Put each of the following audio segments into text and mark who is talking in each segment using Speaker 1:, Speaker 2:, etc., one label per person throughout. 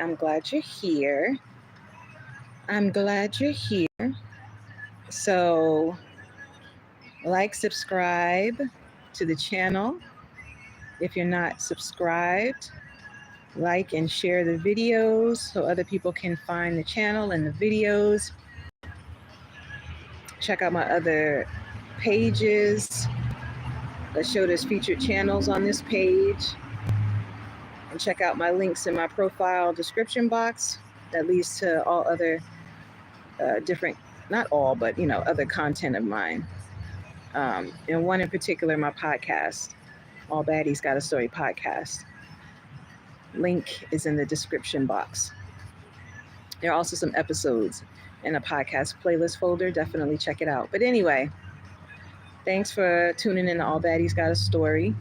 Speaker 1: I'm glad you're here. I'm glad you're here. So, like, subscribe to the channel. If you're not subscribed, like and share the videos so other people can find the channel and the videos. Check out my other pages. Let's show there's featured channels on this page. And check out my links in my profile description box. That leads to all other different, not all, but other content of mine. And one in particular, my podcast, All Baddies Got a Story podcast. Link is in the description box. There are also some episodes in a podcast playlist folder. Definitely check it out. But anyway, thanks for tuning in to All Baddies Got a Story.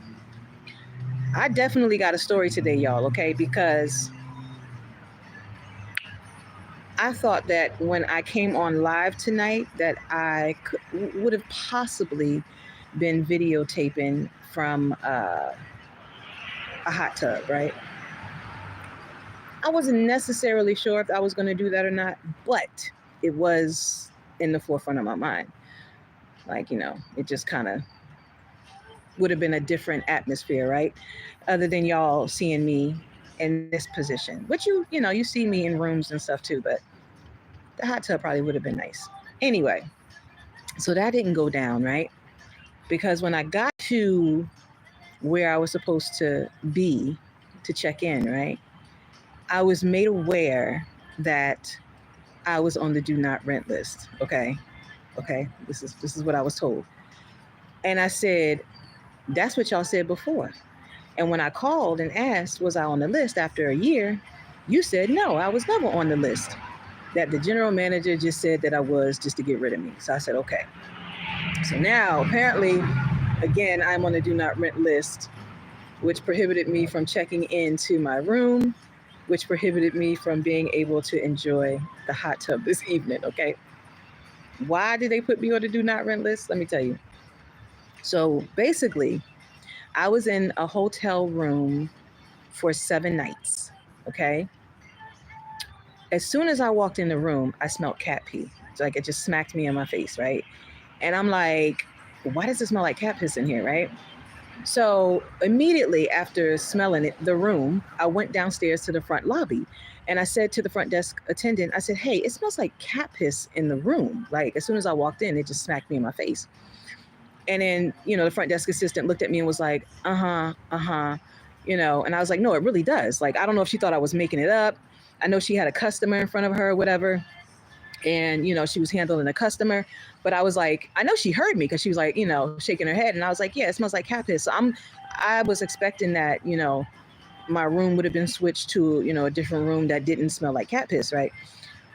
Speaker 1: I definitely got a story today, y'all, okay? Because I thought that when I came on live tonight that I would have possibly been videotaping from a hot tub, right? I wasn't necessarily sure if I was going to do that or not, but it was in the forefront of my mind. Like, it just kind of would have been a different atmosphere, right? Other than y'all seeing me in this position, which you see me in rooms and stuff too, but the hot tub probably would have been nice. Anyway, so that didn't go down, right? Because when I got to where I was supposed to be to check in, right, I was made aware that I was on the do not rent list. Okay. This is what I was told. And I said, that's what y'all said before. And when I called and asked, was I on the list after a year? You said, no, I was never on the list. That the general manager just said that I was, just to get rid of me. So I said, okay. So now apparently, again, I'm on the do not rent list, which prohibited me from checking into my room, which prohibited me from being able to enjoy the hot tub this evening, okay? Why did they put me on the do not rent list? Let me tell you. So basically, I was in a hotel room for 7 nights, okay? As soon as I walked in the room, I smelled cat pee. It's like it just smacked me in my face, right? And I'm like, why does it smell like cat piss in here, right? So immediately after smelling it, the room, I went downstairs to the front lobby and I said to the front desk attendant, I said, hey, it smells like cat piss in the room. Like as soon as I walked in, it just smacked me in my face. And then, the front desk assistant looked at me and was like, and I was like, no, it really does. Like, I don't know if she thought I was making it up. I know she had a customer in front of her or whatever. And, she was handling a customer, but I was like, I know she heard me because she was like, shaking her head. And I was like, yeah, it smells like cat piss. So I was expecting that, my room would have been switched to, a different room that didn't smell like cat piss. Right.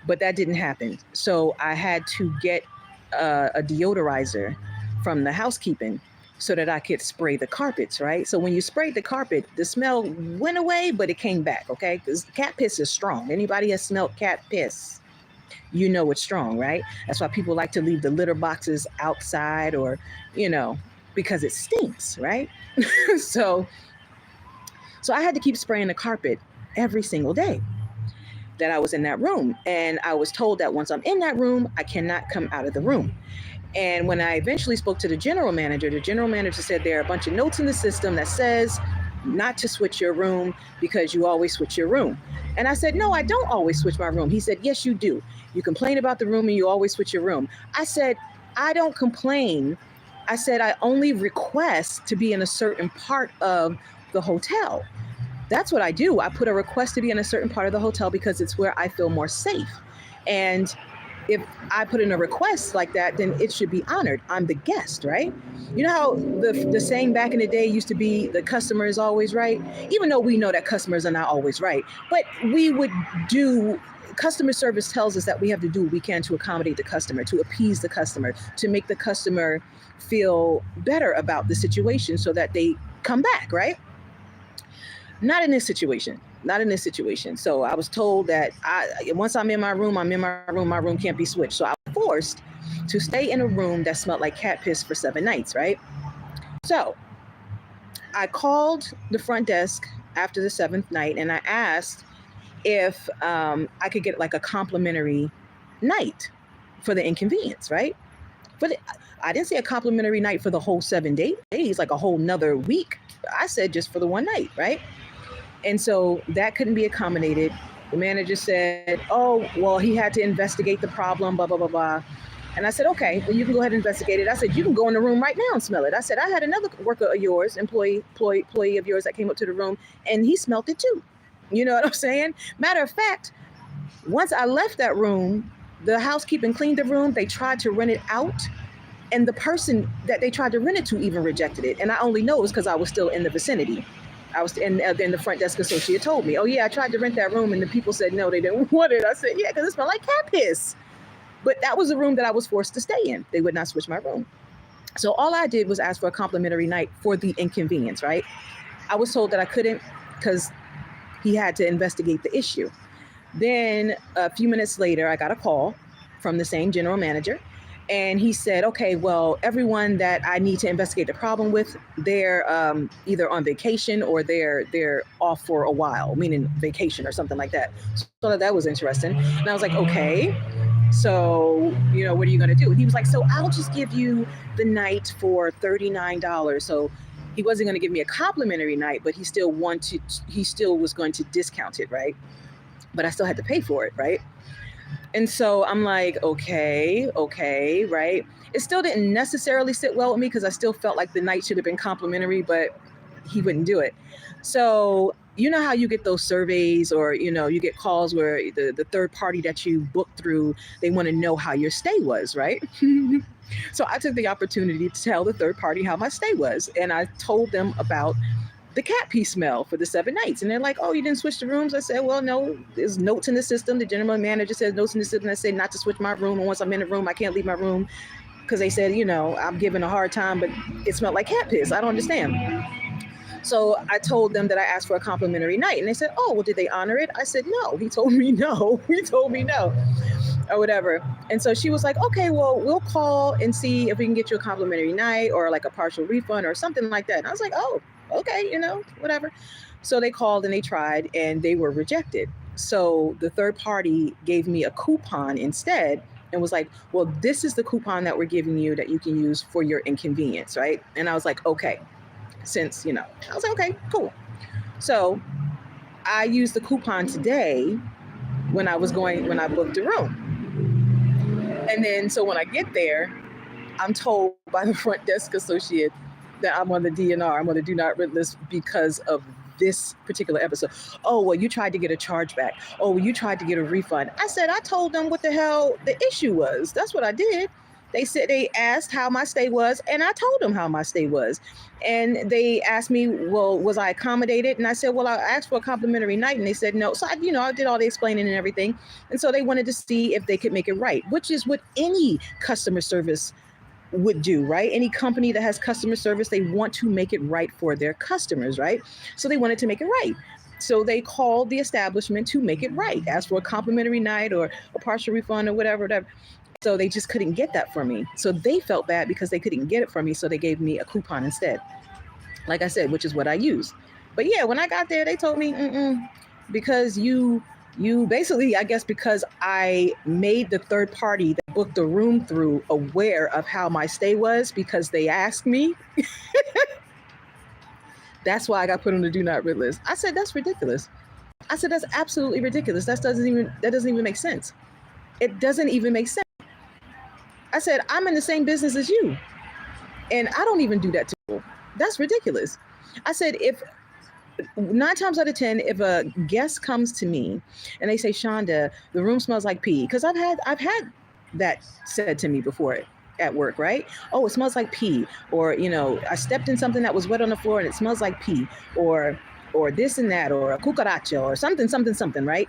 Speaker 1: But that didn't happen. So I had to get a deodorizer from the housekeeping so that I could spray the carpets. Right. So when you sprayed the carpet, the smell went away, but it came back. OK, because cat piss is strong. Anybody has smelled cat piss, it's strong, right? That's why people like to leave the litter boxes outside or, because it stinks, right? So I had to keep spraying the carpet every single day that I was in that room. And I was told that once I'm in that room, I cannot come out of the room. And when I eventually spoke to the general manager said there are a bunch of notes in the system that says not to switch your room because you always switch your room. And I said, no, I don't always switch my room. He said, yes, you do. You complain about the room and you always switch your room. I said, I don't complain. I said, I only request to be in a certain part of the hotel. That's what I do. I put a request to be in a certain part of the hotel because it's where I feel more safe. And if I put in a request like that, then it should be honored. I'm the guest, right? You know how the saying back in the day used to be, the customer is always right? Even though we know that customers are not always right. But we would do, customer service tells us that we have to do what we can to accommodate the customer, to appease the customer, to make the customer feel better about the situation so that they come back, right? Not in this situation. So I was told that once I'm in my room, my room can't be switched. So I was forced to stay in a room that smelled like cat piss for 7 nights, right? So I called the front desk after the 7th night and I asked if I could get like a complimentary night for the inconvenience, right? But I didn't say a complimentary night for the whole 7 days, like a whole nother week. I said just for the one night, right? And so that couldn't be accommodated. The manager said, oh, well, he had to investigate the problem, blah, blah, blah, blah. And I said, okay, well, you can go ahead and investigate it. I said, you can go in the room right now and smell it. I said, I had another worker of yours, employee of yours that came up to the room, and he smelled it too. You know what I'm saying? Matter of fact, once I left that room, the housekeeping cleaned the room. They tried to rent it out. And the person that they tried to rent it to even rejected it. And I only know it was because I was still in the vicinity. I was in the front desk associate told me, oh yeah, I tried to rent that room and the people said no, they didn't want it. I said, yeah, because it smelled like cat piss. But that was the room that I was forced to stay in. They would not switch my room. So all I did was ask for a complimentary night for the inconvenience, right? I was told that I couldn't because he had to investigate the issue. Then a few minutes later, I got a call from the same general manager. And he said, okay, well, everyone that I need to investigate the problem with, they're either on vacation or they're off for a while, meaning vacation or something like that. So that was interesting. And I was like, okay, so, you know, what are you going to do? And he was like, so I'll just give you the night for $39. So he wasn't going to give me a complimentary night, but he still was going to discount it, right? But I still had to pay for it, right? And so I'm like, okay, right? It still didn't necessarily sit well with me because I still felt like the night should have been complimentary, but he wouldn't do it. So you know how you get those surveys or, you know, you get calls where the third party that you booked through, they want to know how your stay was, right? So I took the opportunity to tell the third party how my stay was. And I told them about the cat pee smell for the 7 nights. And they're like, oh, you didn't switch the rooms? I said, well, no, there's notes in the system. The general manager says notes in the system that say not to switch my room. And once I'm in the room, I can't leave my room because they said, you know, I'm giving a hard time, but it smelled like cat piss. I don't understand. So I told them that I asked for a complimentary night. And they said, oh, well, did they honor it? I said, no. He told me no. He told me no. Or whatever. And so she was like, okay, well, we'll call and see if we can get you a complimentary night or like a partial refund or something like that. And I was like, oh, okay, you know, whatever. So they called and they tried and they were rejected. So the third party gave me a coupon instead and was like, well, this is the coupon that we're giving you that you can use for your inconvenience, right? And I was like, okay, since, you know, I was like, okay, cool. So I used the coupon today when I booked a room. And then, so when I get there, I'm told by the front desk associate that I'm on the DNR, I'm on the do not rent list because of this particular episode. Oh, well, you tried to get a chargeback. Oh, well, you tried to get a refund. I said, I told them what the hell the issue was. That's what I did. They said they asked how my stay was, and I told them how my stay was. And they asked me, well, was I accommodated? And I said, well, I asked for a complimentary night, and they said no. So I did all the explaining and everything. And so they wanted to see if they could make it right, which is what any customer service would do, right? Any company that has customer service, they want to make it right for their customers, right? So they wanted to make it right. So they called the establishment to make it right, asked for a complimentary night or a partial refund or whatever. So they just couldn't get that for me. So they felt bad because they couldn't get it for me. So they gave me a coupon instead, like I said, which is what I used. But yeah, when I got there, they told me, because you basically, I guess because I made the third party that booked the room through aware of how my stay was because they asked me. That's why I got put on the do not rent list. I said, that's ridiculous. I said, that's absolutely ridiculous. That doesn't even make sense. It doesn't even make sense. I said, I'm in the same business as you, and I don't even do that to people. That's ridiculous. I said, if 9 times out of 10, if a guest comes to me and they say, Shanda, the room smells like pee, because I've had that said to me before at work, right? Oh, it smells like pee, or I stepped in something that was wet on the floor and it smells like pee, or this and that, or a cucaracha, or something, right?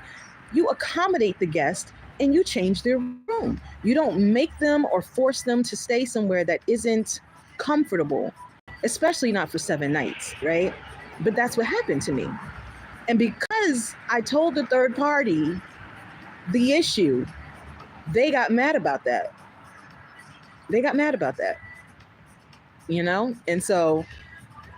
Speaker 1: You accommodate the guest and you change their room. You don't make them or force them to stay somewhere that isn't comfortable, especially not for 7 nights, right? But that's what happened to me. And because I told the third party the issue, they got mad about that. And so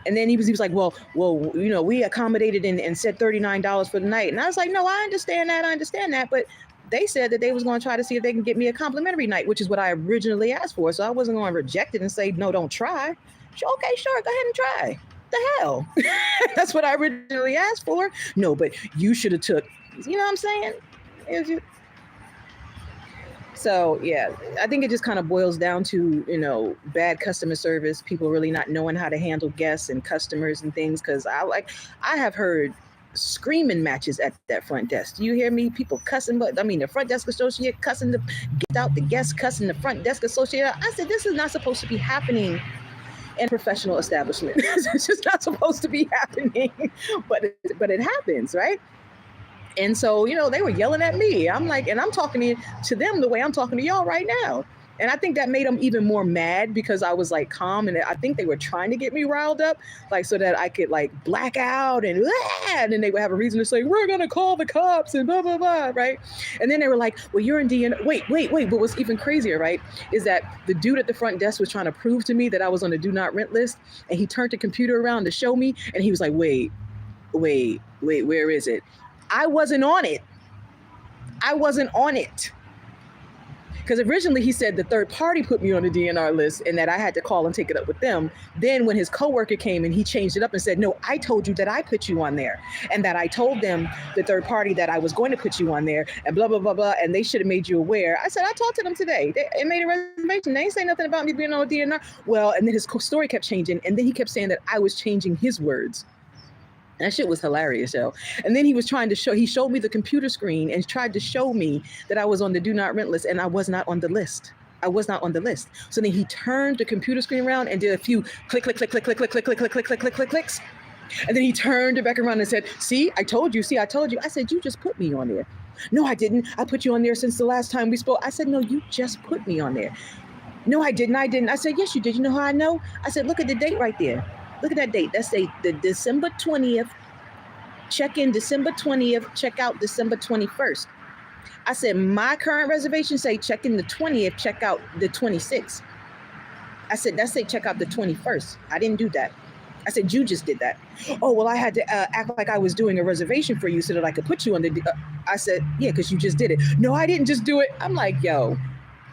Speaker 1: And then he was like, well, you know, we accommodated and said $39 for the night. And I was like, no, I understand that. But they said that they was going to try to see if they can get me a complimentary night, which is what I originally asked for. So I wasn't going to reject it and say, no, don't try. Okay, sure, go ahead and try. The hell? That's what I originally asked for. No, but you should have took, you know what I'm saying? So yeah, I think it just kind of boils down to, you know, bad customer service, people really not knowing how to handle guests and customers and things. Cause I have heard screaming matches at that front desk. Do you hear me? People cussing, but I mean, the front desk associate cussing the get out, the guest cussing the front desk associate. I said, this is not supposed to be happening in a professional establishment. It's just not supposed to be happening, but it happens, right? And so, you know, they were yelling at me. I'm like, and I'm talking to them the way I'm talking to y'all right now. And I think that made them even more mad because I was like calm. And I think they were trying to get me riled up, like so that I could like black out and then they would have a reason to say, we're going to call the cops and blah, blah, blah. Right. And then they were like, well, you're in DNR. Wait. But what's even crazier, right, is that the dude at the front desk was trying to prove to me that I was on the do not rent list. And he turned the computer around to show me. And he was like, wait, where is it? I wasn't on it. Because originally he said the third party put me on the DNR list and that I had to call and take it up with them. Then when his coworker came and he changed it up and said, no, I told you that I put you on there and that I told them, the third party, that I was going to put you on there and blah, blah, blah, blah. And they should have made you aware. I said, I talked to them today. They made a reservation. They ain't say nothing about me being on DNR. Well, and then his story kept changing. And then he kept saying that I was changing his words. That shit was hilarious, yo. And then he was trying to he showed me the computer screen and tried to show me that I was on the do not rent list and I was not on the list. So then he turned the computer screen around and did a few clicks. And then he turned it back around and said, see, I told you. I said, you just put me on there. No, I didn't. I put you on there since the last time we spoke. I said, no, you just put me on there. No, I didn't. I said, yes, you did. You know how I know? I said, look at the date right there. Look at that date. That's the December 20th. Check in December 20th. Check out December 21st. I said, my current reservation say check in the 20th. Check out the 26th. I said, that say check out the 21st. I didn't do that. I said, you just did that. Oh, well, I had to act like I was doing a reservation for you so that I could put you on the... I said, yeah, because you just did it. No, I didn't just do it. I'm like, yo.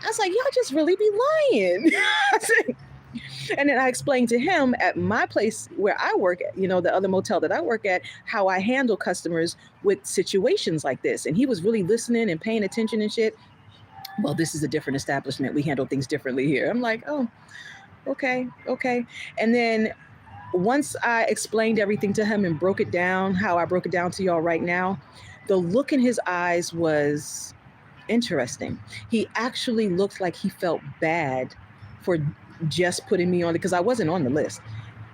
Speaker 1: I was like, y'all just really be lying. I said... And then I explained to him at my place where I work at, you know, the other motel that I work at, how I handle customers with situations like this. And he was really listening and paying attention and shit. Well, this is a different establishment. We handle things differently here. I'm like, oh, okay. And then once I explained everything to him and broke it down, how I broke it down to y'all right now, the look in his eyes was interesting. He actually looked like he felt bad for just putting me on it because I wasn't on the list.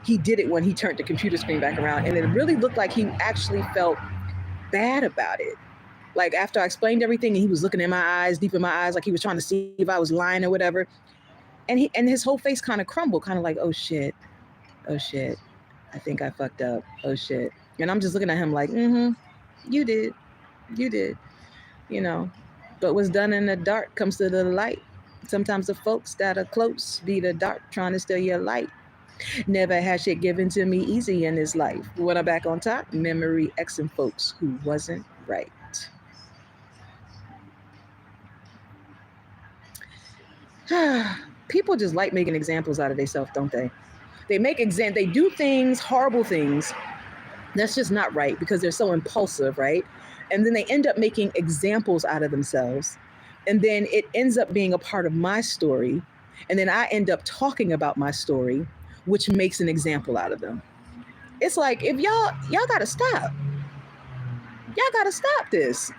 Speaker 1: He did it when he turned the computer screen back around, and it really looked like he actually felt bad about it. Like after I explained everything, and he was looking in my eyes, deep in my eyes, like he was trying to see if I was lying or whatever. And his whole face kind of crumbled, kind of like, oh shit, I think I fucked up. Oh shit. And I'm just looking at him like, you did, you know. But what's done in the dark comes to the light. Sometimes the folks that are close be the dark trying to steal your light. Never had shit given to me easy in this life. When I'm back on top, memory Xing folks who wasn't right. People just like making examples out of themselves, don't they? They do things, horrible things, that's just not right because they're so impulsive, right? And then they end up making examples out of themselves. And then it ends up being a part of my story. And then I end up talking about my story, which makes an example out of them. It's like, if y'all gotta stop. Y'all gotta stop this.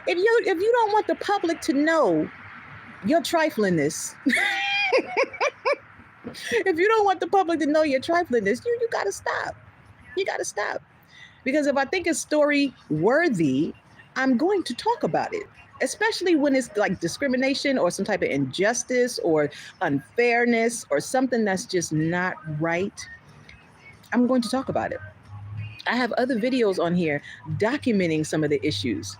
Speaker 1: If you don't want the public to know your triflingness, if you don't want the public to know your triflingness, you gotta stop. You gotta stop. Because if I think it's story worthy, I'm going to talk about it. Especially when it's like discrimination or some type of injustice or unfairness or something that's just not right. I'm going to talk about it. I have other videos on here documenting some of the issues.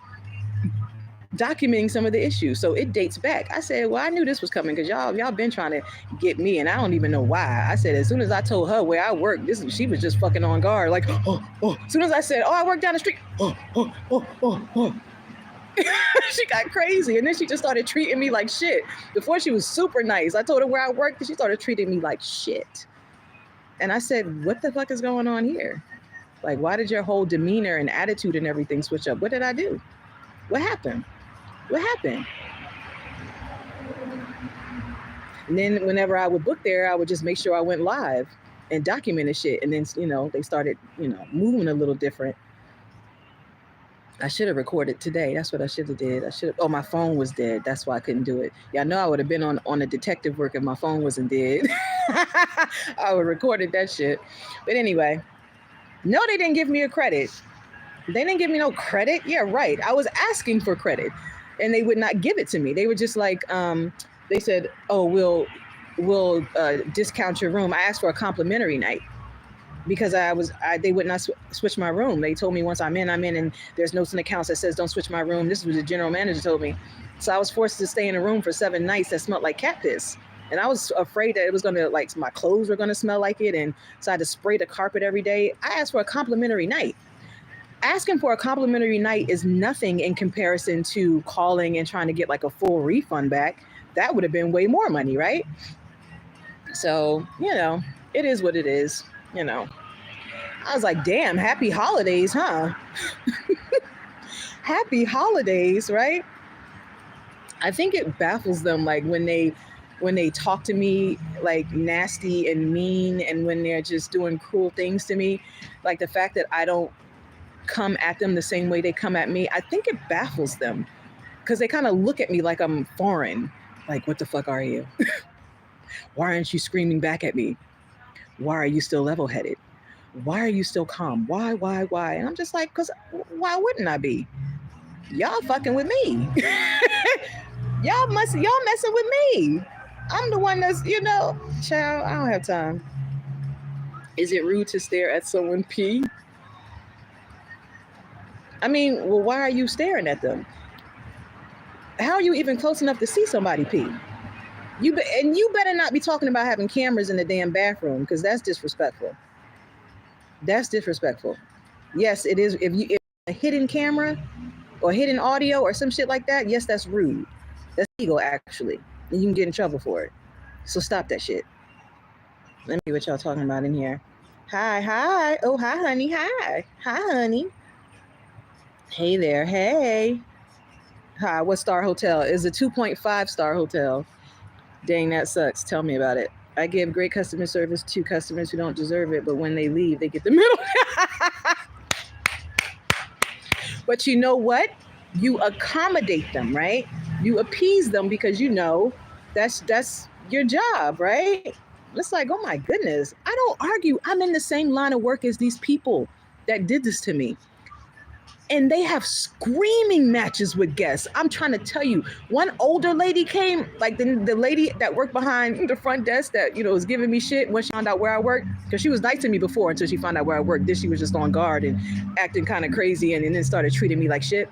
Speaker 1: documenting some of the issues. So it dates back. I said, well, I knew this was coming because y'all been trying to get me, and I don't even know why. I said, as soon as I told her where I work, she was just fucking on guard. Like, oh. As soon as I said, oh, I work down the street, oh. She got crazy, and then she just started treating me like shit. Before, she was super nice. I told her where I worked, and she started treating me like shit. And I said, what the fuck is going on here? Like, why did your whole demeanor and attitude and everything switch up? What did I do? What happened? What happened? And then whenever I would book there, I would just make sure I went live and documented shit. And then, they started, moving a little different. I should have recorded today. That's what I should have did. Oh, my phone was dead. That's why I couldn't do it. Yeah, I know I would have been on a detective work if my phone wasn't dead. I would have recorded that shit. But anyway, no, they didn't give me a credit. They didn't give me no credit. Yeah, right. I was asking for credit, and they would not give it to me. They were just like, they said, oh, we'll discount your room. I asked for a complimentary night because they would not switch my room. They told me once I'm in, and there's notes in the accounts that says don't switch my room. This was the general manager told me. So I was forced to stay in a room for 7 nights that smelled like cat piss. And I was afraid that it was going to, like, my clothes were going to smell like it. And so I had to spray the carpet every day. I asked for a complimentary night. Asking for a complimentary night is nothing in comparison to calling and trying to get like a full refund back. That would have been way more money, right? So, it is what it is, I was like, damn, happy holidays, huh? Happy holidays, right? I think it baffles them, like when they talk to me like nasty and mean, and when they're just doing cruel things to me, like the fact that I don't come at them the same way they come at me. I think it baffles them because they kind of look at me like I'm foreign. Like, what the fuck are you? Why aren't you screaming back at me? Why are you still level-headed? Why are you still calm? Why? And I'm just like, because why wouldn't I be? Y'all fucking with me. y'all messing with me. I'm the one that's, child, I don't have time. Is it rude to stare at someone pee? I mean, well, why are you staring at them? How are you even close enough to see somebody pee? You better not be talking about having cameras in the damn bathroom, because that's disrespectful. That's disrespectful. Yes, it is. If a hidden camera or hidden audio or some shit like that, yes, that's rude. That's illegal, actually. And you can get in trouble for it. So stop that shit. Let me see what y'all talking about in here. Hi. Oh, hi, honey. Hi, honey. Hey there. Hey. Hi, what star hotel? It's a 2.5 star hotel. Dang, that sucks. Tell me about it. I give great customer service to customers who don't deserve it, but when they leave, they get the middle. But you know what? You accommodate them, right? You appease them because that's your job, right? It's like, oh my goodness. I don't argue. I'm in the same line of work as these people that did this to me. And they have screaming matches with guests. I'm trying to tell you, one older lady came, like the lady that worked behind the front desk that, was giving me shit when she found out where I worked, because she was nice to me before until she found out where I worked. Then she was just on guard and acting kind of crazy, and then started treating me like shit,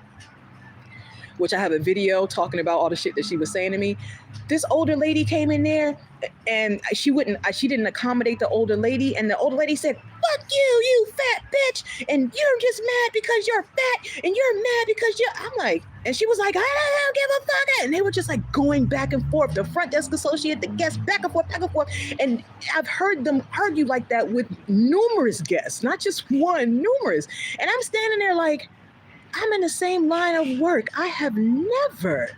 Speaker 1: which I have a video talking about all the shit that she was saying to me. This older lady came in there, and she didn't accommodate the older lady, and the older lady said, fuck you fat bitch, and you're just mad because you're fat, and you're mad because I'm like, and she was like, I don't give a fuck, and they were just like going back and forth, the front desk associate, the guests, back and forth, and I've heard them argue like that with numerous guests, not just one, numerous, and I'm standing there like, I'm in the same line of work. I have never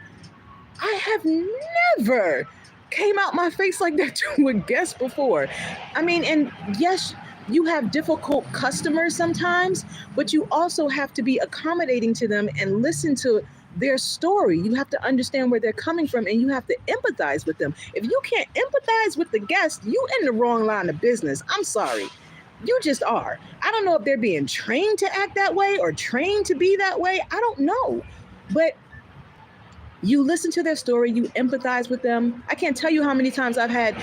Speaker 1: came out my face like that to a guest before. I mean, and yes, you have difficult customers sometimes, but you also have to be accommodating to them and listen to their story. You have to understand where they're coming from, and you have to empathize with them. If you can't empathize with the guest, you in the wrong line of business. I'm sorry. You just are. I don't know if they're being trained to act that way or trained to be that way. I don't know. But you listen to their story, you empathize with them. I can't tell you how many times I've had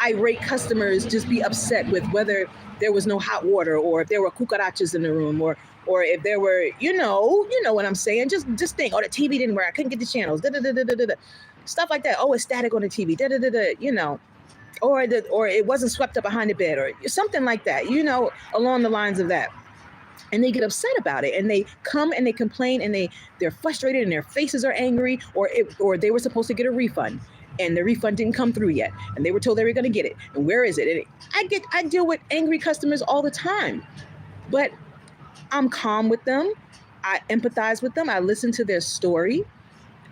Speaker 1: irate customers just be upset with whether there was no hot water, or if there were cucarachas in the room, or or if there were, you know what I'm saying. Just think, oh, the TV didn't work. I couldn't get the channels. Da, da, da, da, da, da. Stuff like that. Oh, it's static on the TV. Da, da, da, da, you know. Or it wasn't swept up behind the bed, or something like that, you know, along the lines of that. And they get upset about it, and they come and they complain, and they're frustrated, and their faces are angry, or they were supposed to get a refund, and the refund didn't come through yet, and they were told they were going to get it, and where is it? And I deal with angry customers all the time, but I'm calm with them. I empathize with them. I listen to their story.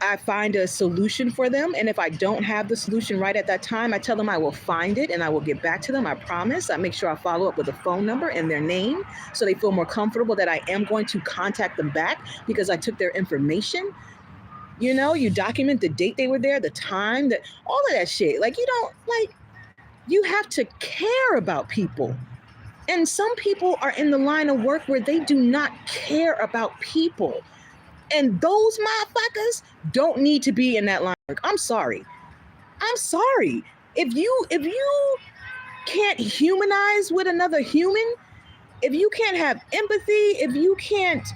Speaker 1: I find a solution for them. And if I don't have the solution right at that time, I tell them I will find it and I will get back to them. I promise. I make sure I follow up with a phone number and their name so they feel more comfortable that I am going to contact them back because I took their information. You know, you document the date they were there, the time, all of that shit. Like, you have to care about people. And some people are in the line of work where they do not care about people. And those motherfuckers don't need to be in that line of work. I'm sorry. If you can't humanize with another human, if you can't have empathy, if you can't,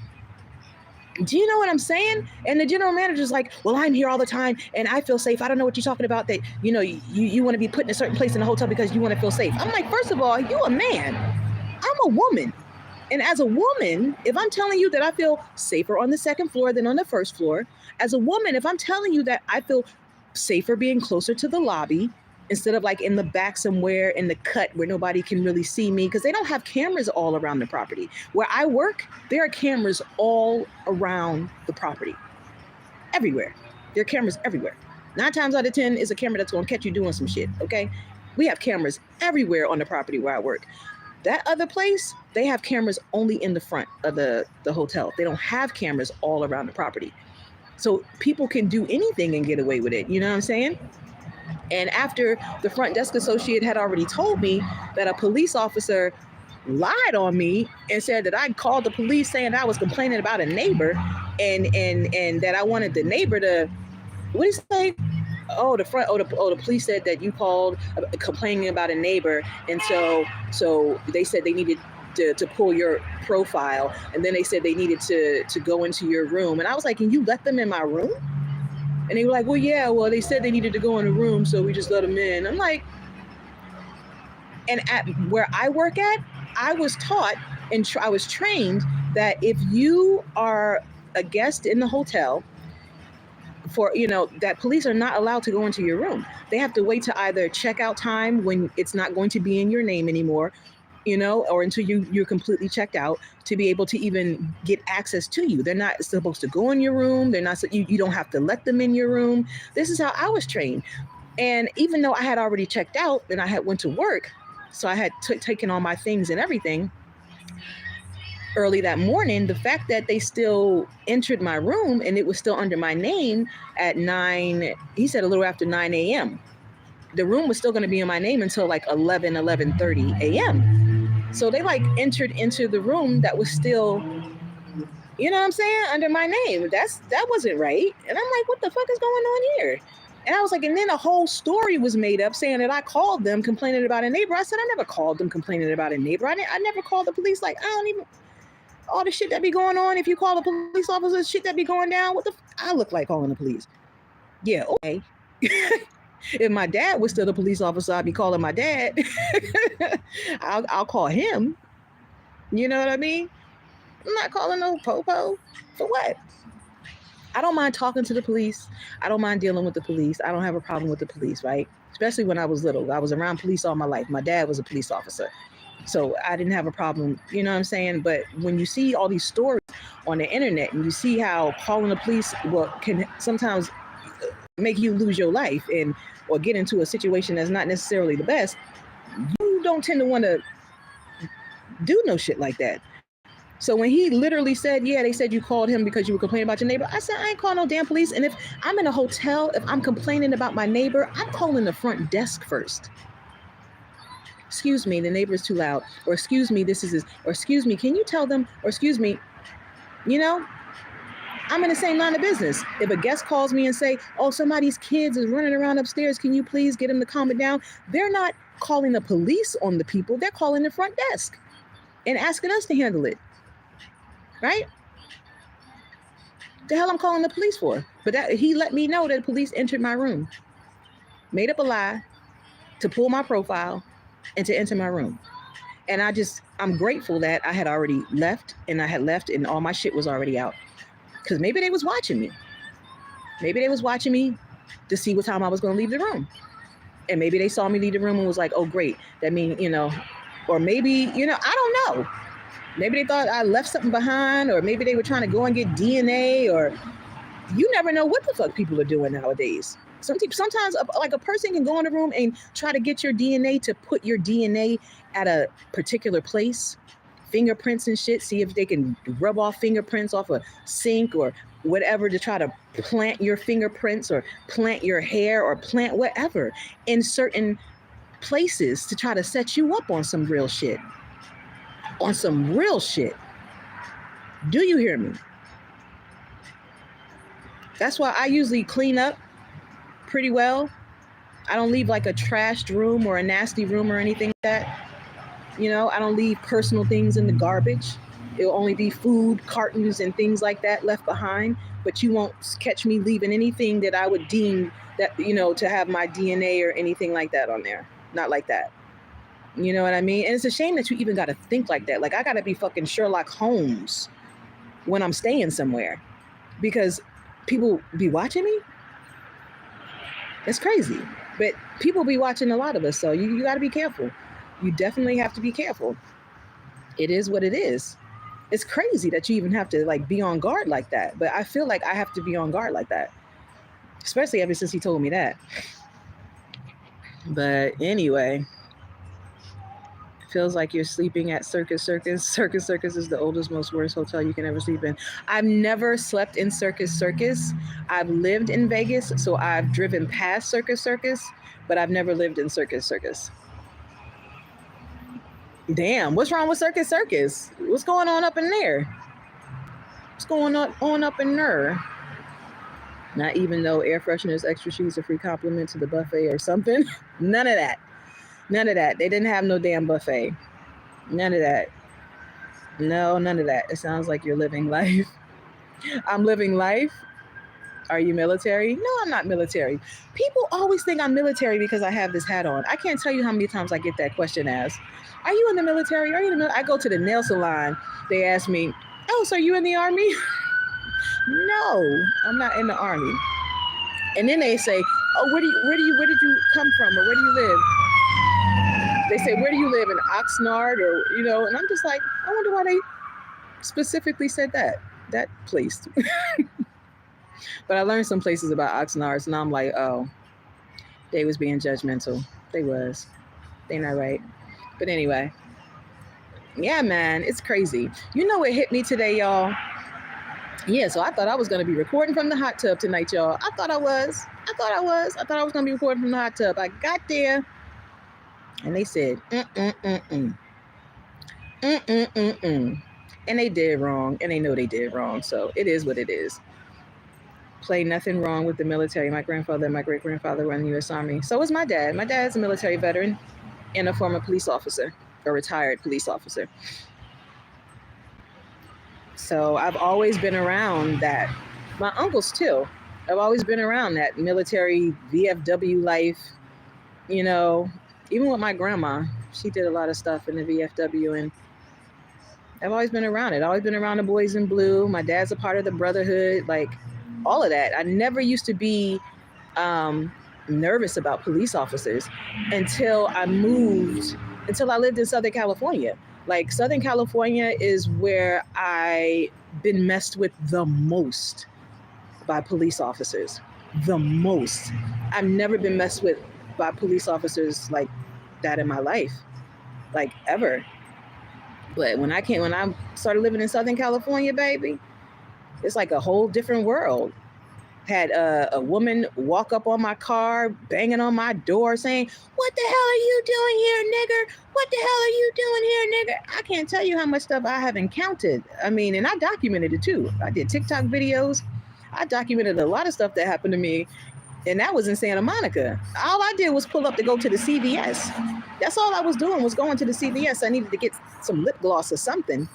Speaker 1: do you know what I'm saying? And the general manager's like, well, I'm here all the time and I feel safe. I don't know what you're talking about, that, you know, you want to be put in a certain place in the hotel because you want to feel safe. I'm like, first of all, you a man. I'm a woman. And as a woman, if I'm telling you that I feel safer on the second floor than on the first floor, as a woman, if I'm telling you that I feel safer being closer to the lobby instead of like in the back somewhere in the cut where nobody can really see me, because they don't have cameras all around the property. Where I work, there are cameras all around the property. Everywhere. There are cameras everywhere. 9 times out of 10 is a camera that's going to catch you doing some shit, okay? We have cameras everywhere on the property where I work. That other place, they have cameras only in the front of the hotel. They don't have cameras all around the property. So people can do anything and get away with it. You know what I'm saying? And after the front desk associate had already told me that a police officer lied on me and said that I called the police saying I was complaining about a neighbor and that I wanted the neighbor to, what did he say? The police said that you called complaining about a neighbor, and so they said they needed to pull your profile, and then they said they needed to go into your room, and I was like, can you let them in my room? And they were like, well, yeah, well, they said they needed to go in the room, so we just let them in. I'm like, and at where I work at, I was taught and I was trained that if you are a guest in the hotel, for, you know, that police are not allowed to go into your room. They have to wait to either checkout time when it's not going to be in your name anymore, you know, or until you're completely checked out to be able to even get access to you. They're not supposed to go in your room. They're not, you don't have to let them in your room. This is how I was trained. And even though I had already checked out and I had went to work, so I had taken all my things and everything, early that morning, the fact that they still entered my room and it was still under my name at 9, he said a little after 9 a.m. The room was still going to be in my name until like 11:30 a.m. So they like entered into the room that was still, you know what I'm saying, under my name. That wasn't right. And I'm like, what the fuck is going on here? And I was like, and then a whole story was made up saying that I called them complaining about a neighbor. I said, I never called them complaining about a neighbor. I never called the police. Like, I don't even, all the shit that be going on. If you call the police officers, shit that be going down, what the I look like calling the police. Yeah, okay. If my dad was still the police officer, I'd be calling my dad. I'll call him. You know what I mean? I'm not calling no popo. For what? I don't mind talking to the police. I don't mind dealing with the police. I don't have a problem with the police, right? Especially when I was little. I was around police all my life. My dad was a police officer. So I didn't have a problem, you know what I'm saying? But when you see all these stories on the internet and you see how calling the police can sometimes make you lose your life or get into a situation that's not necessarily the best, you don't tend to want to do no shit like that. So when he literally said, yeah, they said you called him because you were complaining about your neighbor, I said, I ain't calling no damn police. And if I'm in a hotel, if I'm complaining about my neighbor, I'm calling the front desk first. Excuse me, the neighbor's too loud. Or excuse me, this is his. Or excuse me, can you tell them? Or excuse me, you know, I'm in the same line of business. If a guest calls me and say, oh, somebody's kids is running around upstairs, can you please get them to calm it down? They're not calling the police on the people. They're calling the front desk and asking us to handle it. right? The hell I'm calling the police for? But that he let me know that the police entered my room, made up a lie to pull my profile and to enter my room. And I'm grateful that I had already left, and I had left and all my shit was already out. Because maybe they was watching me. Maybe they was watching me to see what time I was going to leave the room. And maybe they saw me leave the room and was like, oh, great. That means, or maybe, I don't know. Maybe they thought I left something behind, or maybe they were trying to go and get DNA, or you never know what the fuck people are doing nowadays. Sometimes like a person can go in a room and try to get your DNA to put your DNA at a particular place, fingerprints and shit, see if they can rub off fingerprints off a sink or whatever to try to plant your fingerprints or plant your hair or plant whatever in certain places to try to set you up on some real shit. On some real shit. Do you hear me? That's why I usually clean up pretty well. I don't leave like a trashed room or a nasty room or anything like that. I don't leave personal things in the garbage. It'll only be food, cartons, and things like that left behind. But you won't catch me leaving anything that I would deem that, to have my DNA or anything like that on there. Not like that. You know what I mean? And it's a shame that you even got to think like that. Like, I got to be fucking Sherlock Holmes when I'm staying somewhere because people be watching me. It's crazy. But people be watching a lot of us, so you got to be careful. You definitely have to be careful. It is what it is. It's crazy that you even have to like be on guard like that. But I feel like I have to be on guard like that, especially ever since he told me that. But anyway, feels like you're sleeping at Circus Circus. Circus Circus is the oldest, most worst hotel you can ever sleep in. I've never slept in Circus Circus. I've lived in Vegas, so I've driven past Circus Circus, but I've never lived in Circus Circus. Damn, what's wrong with Circus Circus? What's going on up in there? What's going on up in there? Not even though air fresheners, extra sheets, a free compliment to the buffet or something. None of that. None of that. They didn't have no damn buffet. None of that. No, none of that. It sounds like you're living life. I'm living life. Are you military? No, I'm not military. People always think I'm military because I have this hat on. I can't tell you how many times I get that question asked. Are you in the military? Are you in the military? I go to the nail salon. They ask me, oh, so are you in the army? No, I'm not in the army. And then they say, oh, where did you come from? Or where do you live? They say, where do you live? In Oxnard or, and I'm just like, I wonder why they specifically said that place. But I learned some places about Oxnard, and I'm like, oh, they was being judgmental. They was. They not right. But anyway, yeah, man, it's crazy. You know what hit me today, y'all? Yeah, so I thought I was going to be recording from the hot tub tonight, y'all. I thought I was going to be recording from the hot tub. I got there, and they said, And they did wrong, and they know they did wrong, so it is what it is. Play nothing wrong with the military. My grandfather and my great-grandfather were in the U.S. Army. So was my dad. My dad's a military veteran and a former police officer, a retired police officer. So I've always been around that. My uncles, too. I've always been around that military VFW life. Even with my grandma, she did a lot of stuff in the VFW, and I've always been around it. I've always been around the boys in blue. My dad's a part of the brotherhood, like all of that. I never used to be nervous about police officers until I lived in Southern California. Like, Southern California is where I've been messed with the most by police officers. The most. I've never been messed with by police officers like that in my life, like ever. But when I started living in Southern California, baby, it's like a whole different world. Had a woman walk up on my car, banging on my door, saying, "What the hell are you doing here, nigger? What the hell are you doing here, nigger?" I can't tell you how much stuff I have encountered. I mean, and I documented it too. I did TikTok videos. I documented a lot of stuff that happened to me, and that was in Santa Monica. All I did was pull up to go to the CVS. That's all I was doing, was going to the CVS. I needed to get some lip gloss or something.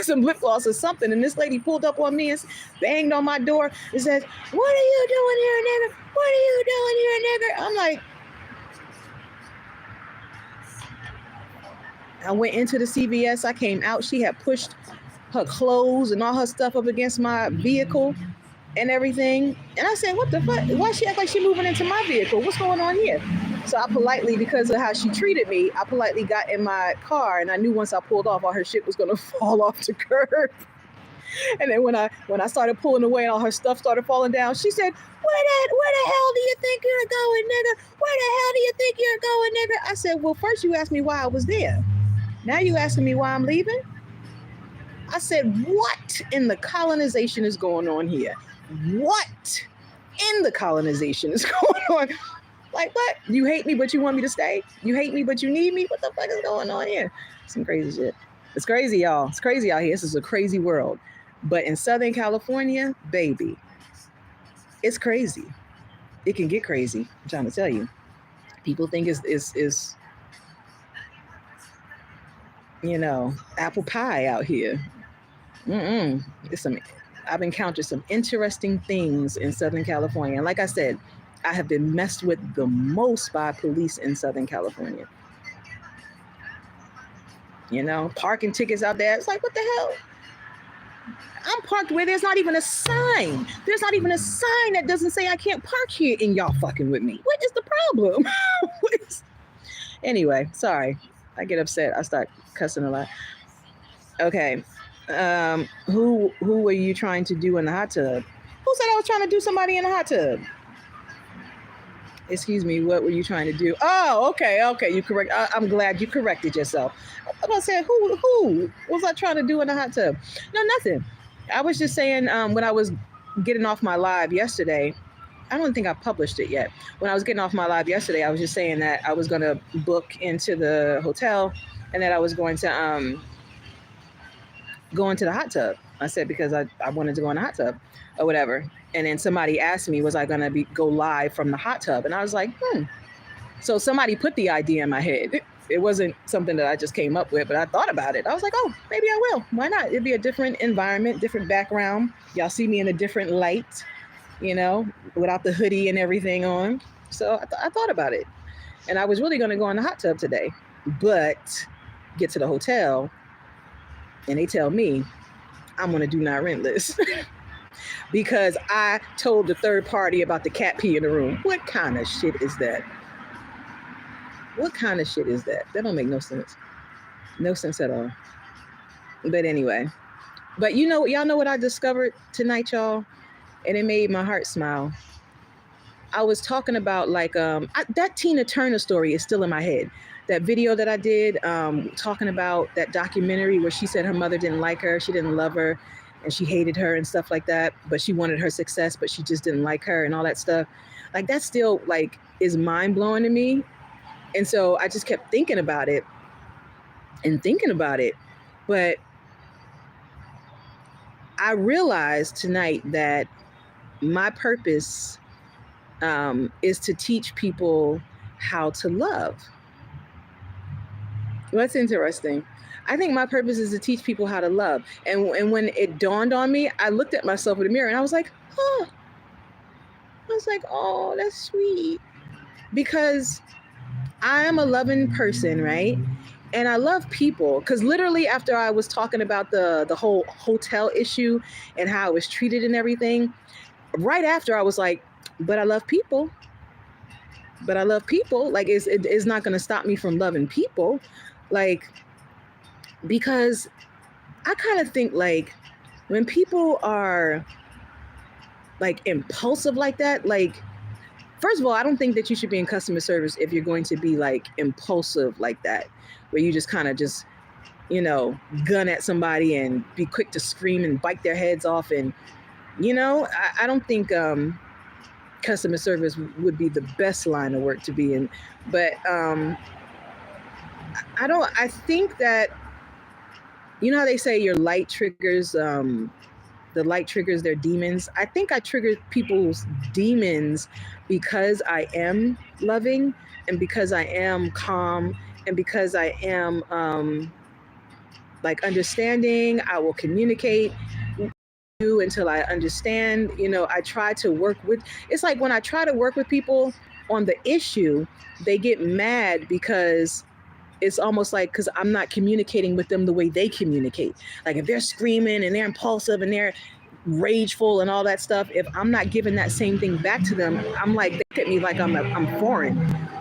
Speaker 1: some lip gloss or something. And this lady pulled up on me and banged on my door and says, "What are you doing here, nigga? What are you doing here, nigga?" I'm like, I went into the CVS. I came out. She had pushed her clothes and all her stuff up against my vehicle and everything. And I said, "What the fuck? Why she act like she moving into my vehicle? What's going on here?" So I politely, because of how she treated me, I politely got in my car, and I knew once I pulled off, all her shit was gonna fall off the curb. And then when I started pulling away and all her stuff started falling down, she said, where the hell do you think you're going, nigga? Where the hell do you think you're going, nigga? I said, well, first you asked me why I was there. Now you asking me why I'm leaving? I said, what in the colonization is going on here? What in the colonization is going on? Like, what? You hate me, but you want me to stay? You hate me, but you need me? What the fuck is going on here? Some crazy shit. It's crazy, y'all. It's crazy out here. This is a crazy world. But in Southern California, baby, it's crazy. It can get crazy. I'm trying to tell you. People think it's you know, apple pie out here. I've encountered some interesting things in Southern California. And like I said, I have been messed with the most by police in Southern California. You know, parking tickets out there. It's like, what the hell? I'm parked where there's not even a sign. There's not even a sign that doesn't say I can't park here, and y'all fucking with me. What is the problem? Anyway, sorry. I get upset. I start cussing a lot. Okay. Who were you trying to do in the hot tub? Who said I was trying to do somebody in the hot tub? Excuse me, what were you trying to do? Oh, okay. You correct. I'm glad you corrected yourself. I'm about to say, who was I trying to do in the hot tub? No, nothing. I was just saying, when I was getting off my live yesterday, I don't think I published it yet. When I was getting off my live yesterday, I was just saying that I was going to book into the hotel and that I was going to go into the hot tub. I said, because I wanted to go in the hot tub or whatever. And then somebody asked me, was I going to go live from the hot tub? And I was like, So somebody put the idea in my head. It wasn't something that I just came up with, but I thought about it. I was like, oh, maybe I will. Why not? It'd be a different environment, different background. Y'all see me in a different light, you know, without the hoodie and everything on. So I thought about it. And I was really going to go in the hot tub today, but get to the hotel and they tell me I'm on a do not rent list because I told the third party about the cat pee in the room. What kind of shit is that? What kind of shit is that? That don't make no sense. No sense at all. But anyway, but you know, y'all know what I discovered tonight, y'all? And it made my heart smile. I was talking about like, that Tina Turner story is still in my head. That video that I did, talking about that documentary where she said her mother didn't like her, she didn't love her, and she hated her and stuff like that, but she wanted her success, but she just didn't like her and all that stuff. Like that still like is mind blowing to me. And so I just kept thinking about it. But I realized tonight that my purpose is to teach people how to love. What's interesting? I think my purpose is to teach people how to love. And when it dawned on me, I looked at myself in the mirror and I was like, oh, that's sweet. Because I am a loving person, right? And I love people. Because literally after I was talking about the whole hotel issue and how I was treated and everything, right after I was like, but I love people. Like it's not going to stop me from loving people. Like, because I kind of think like when people are like impulsive like that, like, first of all, I don't think that you should be in customer service if you're going to be like impulsive like that, where you just kind of just, you know, gun at somebody and be quick to scream and bite their heads off. And, you know, I don't think customer service would be the best line of work to be in. But I think that, you know how they say your light triggers, the light triggers their demons. I think I trigger people's demons because I am loving and because I am calm and because I am like understanding. I will communicate you until I understand. You know, I try to work with, it's like when I try to work with people on the issue, they get mad because it's almost like, because I'm not communicating with them the way they communicate. Like if they're screaming and they're impulsive and they're rageful and all that stuff, if I'm not giving that same thing back to them, I'm like, they look at me like I'm foreign.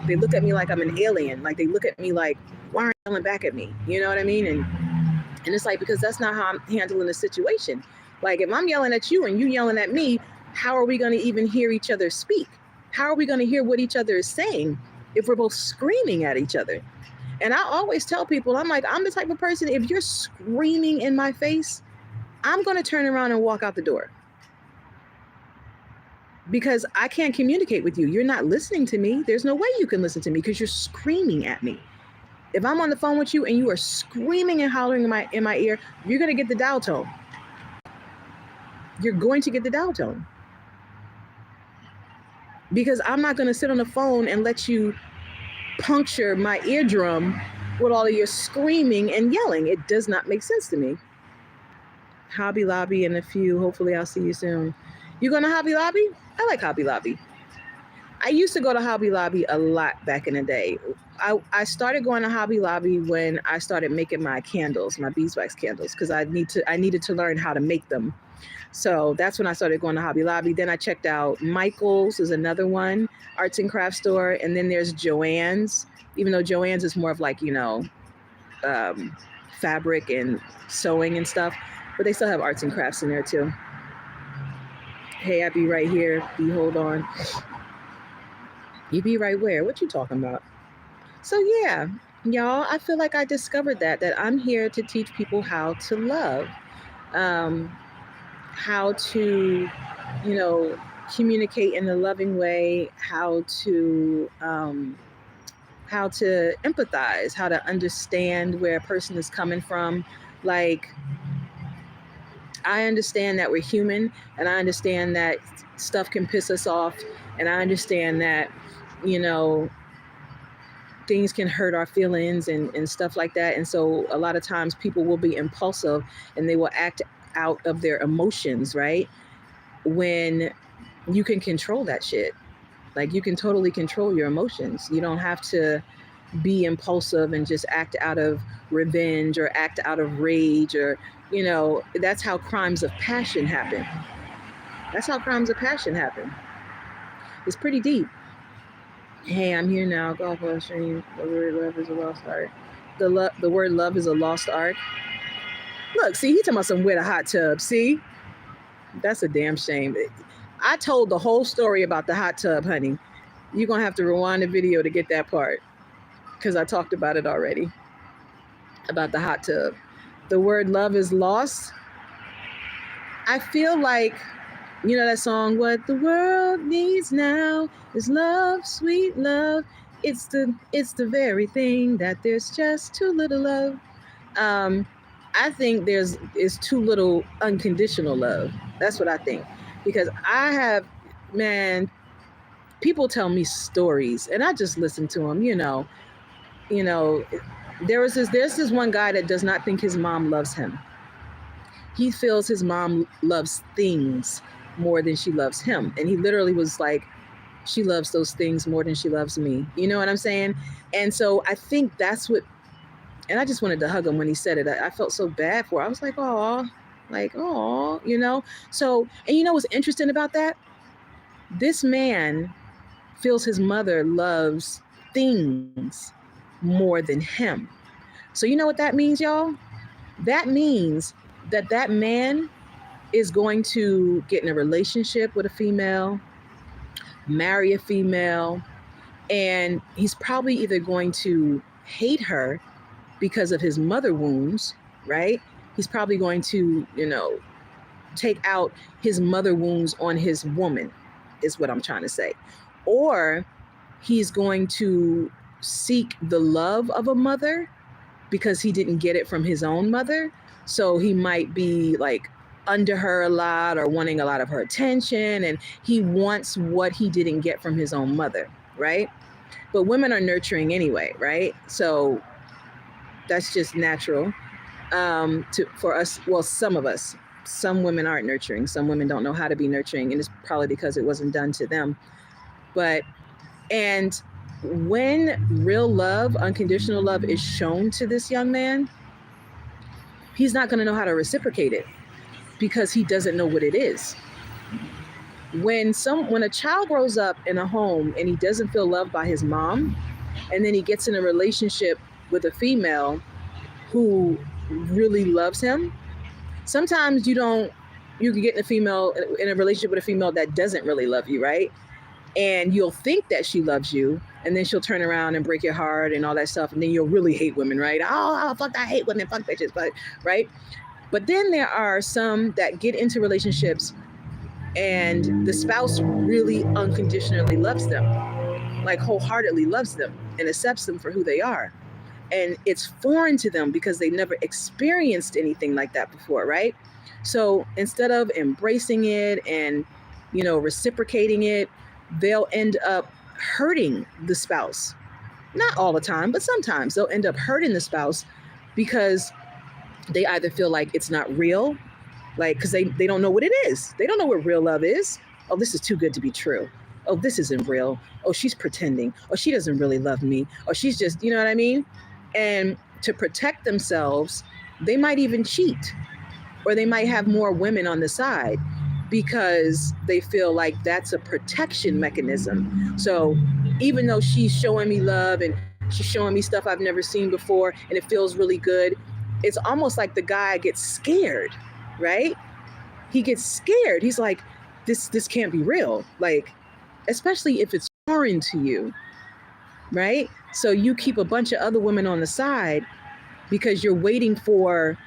Speaker 1: They look at me like I'm an alien. Like they look at me like, why aren't you yelling back at me? You know what I mean? And it's like, because that's not how I'm handling the situation. Like if I'm yelling at you and you yelling at me, how are we going to even hear each other speak? How are we going to hear what each other is saying if we're both screaming at each other? And I always tell people, I'm like, I'm the type of person, if you're screaming in my face, I'm going to turn around and walk out the door. Because I can't communicate with you. You're not listening to me. There's no way you can listen to me because you're screaming at me. If I'm on the phone with you and you are screaming and hollering in my ear, you're going to get the dial tone. You're going to get the dial tone. Because I'm not going to sit on the phone and let you puncture my eardrum with all of your screaming and yelling. It does not make sense to me. Hobby Lobby in a few. Hopefully I'll see you soon. You going to Hobby Lobby? I like Hobby Lobby. I used to go to Hobby Lobby a lot back in the day. I started going to Hobby Lobby when I started making my candles, my beeswax candles, because I needed to learn how to make them. So that's when I started going to Hobby Lobby. Then I checked out Michael's is another one, arts and craft store. And then there's Joann's, even though Joann's is more of like, you know, fabric and sewing and stuff, but they still have arts and crafts in there too. Hey, I be right here. B, hold on. You be right where? What you talking about? So yeah, y'all, I feel like I discovered that I'm here to teach people how to love, how to, you know, communicate in a loving way, how to empathize, how to understand where a person is coming from. Like, I understand that we're human, and I understand that stuff can piss us off, and I understand that, you know, things can hurt our feelings and stuff like that. And so a lot of times people will be impulsive and they will act out of their emotions, right? When you can control that shit. Like you can totally control your emotions. You don't have to be impulsive and just act out of revenge or act out of rage, or, you know, that's how crimes of passion happen. That's how crimes of passion happen. It's pretty deep. Hey, I'm here now. Golf ball stream. The word love is a lost art. The word love is a lost art. Look, see, he talking about some with a hot tub. See, that's a damn shame. I told the whole story about the hot tub, honey. You're gonna have to rewind the video to get that part, because I talked about it already. About the hot tub. The word love is lost. I feel like, you know that song, what the world needs now is love, sweet love. It's the very thing that there's just too little of. I think is too little unconditional love. That's what I think. Because I have, man, people tell me stories and I just listen to them, you know, there's this one guy that does not think his mom loves him. He feels his mom loves things more than she loves him. And he literally was like, she loves those things more than she loves me. You know what I'm saying? And so I think that's what, and I just wanted to hug him when he said it. I felt so bad for her. I was like, oh, you know? So, and you know what's interesting about that? This man feels his mother loves things more than him. So you know what that means, y'all? That means that man is going to get in a relationship with a female, marry a female, and he's probably either going to hate her because of his mother wounds, right? He's probably going to, you know, take out his mother wounds on his woman, is what I'm trying to say. Or he's going to seek the love of a mother because he didn't get it from his own mother. So he might be like under her a lot or wanting a lot of her attention, and he wants what he didn't get from his own mother, right? But women are nurturing anyway, right? So that's just natural. for us, well, some of us, some women aren't nurturing, some women don't know how to be nurturing, and it's probably because it wasn't done to them. But and when real love, unconditional love is shown to this young man, he's not going to know how to reciprocate it because he doesn't know what it is. When a child grows up in a home and he doesn't feel loved by his mom, and then he gets in a relationship with a female who really loves him, sometimes you can get in a relationship with a female that doesn't really love you, right? And you'll think that she loves you, and then she'll turn around and break your heart and all that stuff, and then you'll really hate women, right? Oh, fuck, I hate women, fuck bitches, but right? But then there are some that get into relationships and the spouse really unconditionally loves them, like wholeheartedly loves them and accepts them for who they are. And it's foreign to them because they never experienced anything like that before, right? So instead of embracing it and, reciprocating it, they'll end up hurting the spouse. Not all the time, but sometimes they'll end up hurting the spouse because they either feel like it's not real, like, because they don't know what it is. They don't know what real love is. Oh, this is too good to be true. Oh, this isn't real. Oh, she's pretending. Oh, she doesn't really love me. Oh, she's just, you know what I mean? And to protect themselves, they might even cheat, or they might have more women on the side because they feel like that's a protection mechanism. So even though she's showing me love and she's showing me stuff I've never seen before and it feels really good, it's almost like the guy gets scared, right? He gets scared. He's like, this can't be real. Like, especially if it's foreign to you, right? So you keep a bunch of other women on the side because you're waiting for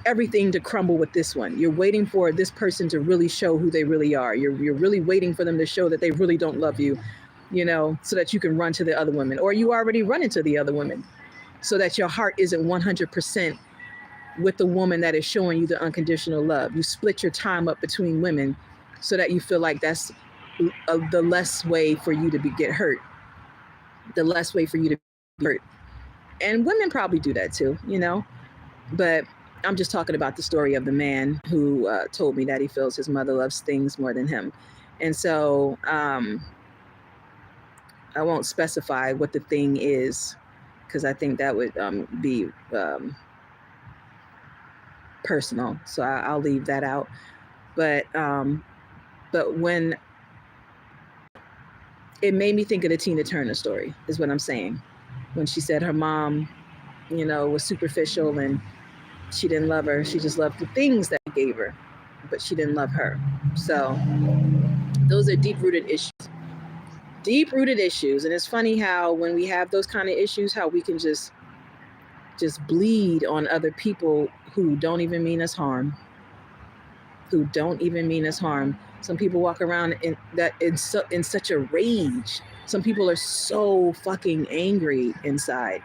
Speaker 1: everything to crumble with this one. You're waiting for this person to really show who they really are. You're really waiting for them to show that they really don't love you, so that you can run to the other women, or you already run into the other women, so that your heart isn't 100% with the woman that is showing you the unconditional love. You split your time up between women so that you feel like that's the less way for you to get hurt, the less way for you to be hurt. And women probably do that too, but I'm just talking about the story of the man who told me that he feels his mother loves things more than him. And so I won't specify what the thing is, because I think that would be personal. So I'll leave that out. But when it made me think of the Tina Turner story, is what I'm saying. When she said her mom, was superficial and she didn't love her. She just loved the things that he gave her, but she didn't love her. So those are deep-rooted issues. Deep-rooted issues. And it's funny how when we have those kind of issues, how we can just bleed on other people who don't even mean us harm. Who don't even mean us harm. Some people walk around in such a rage. Some people are so fucking angry inside,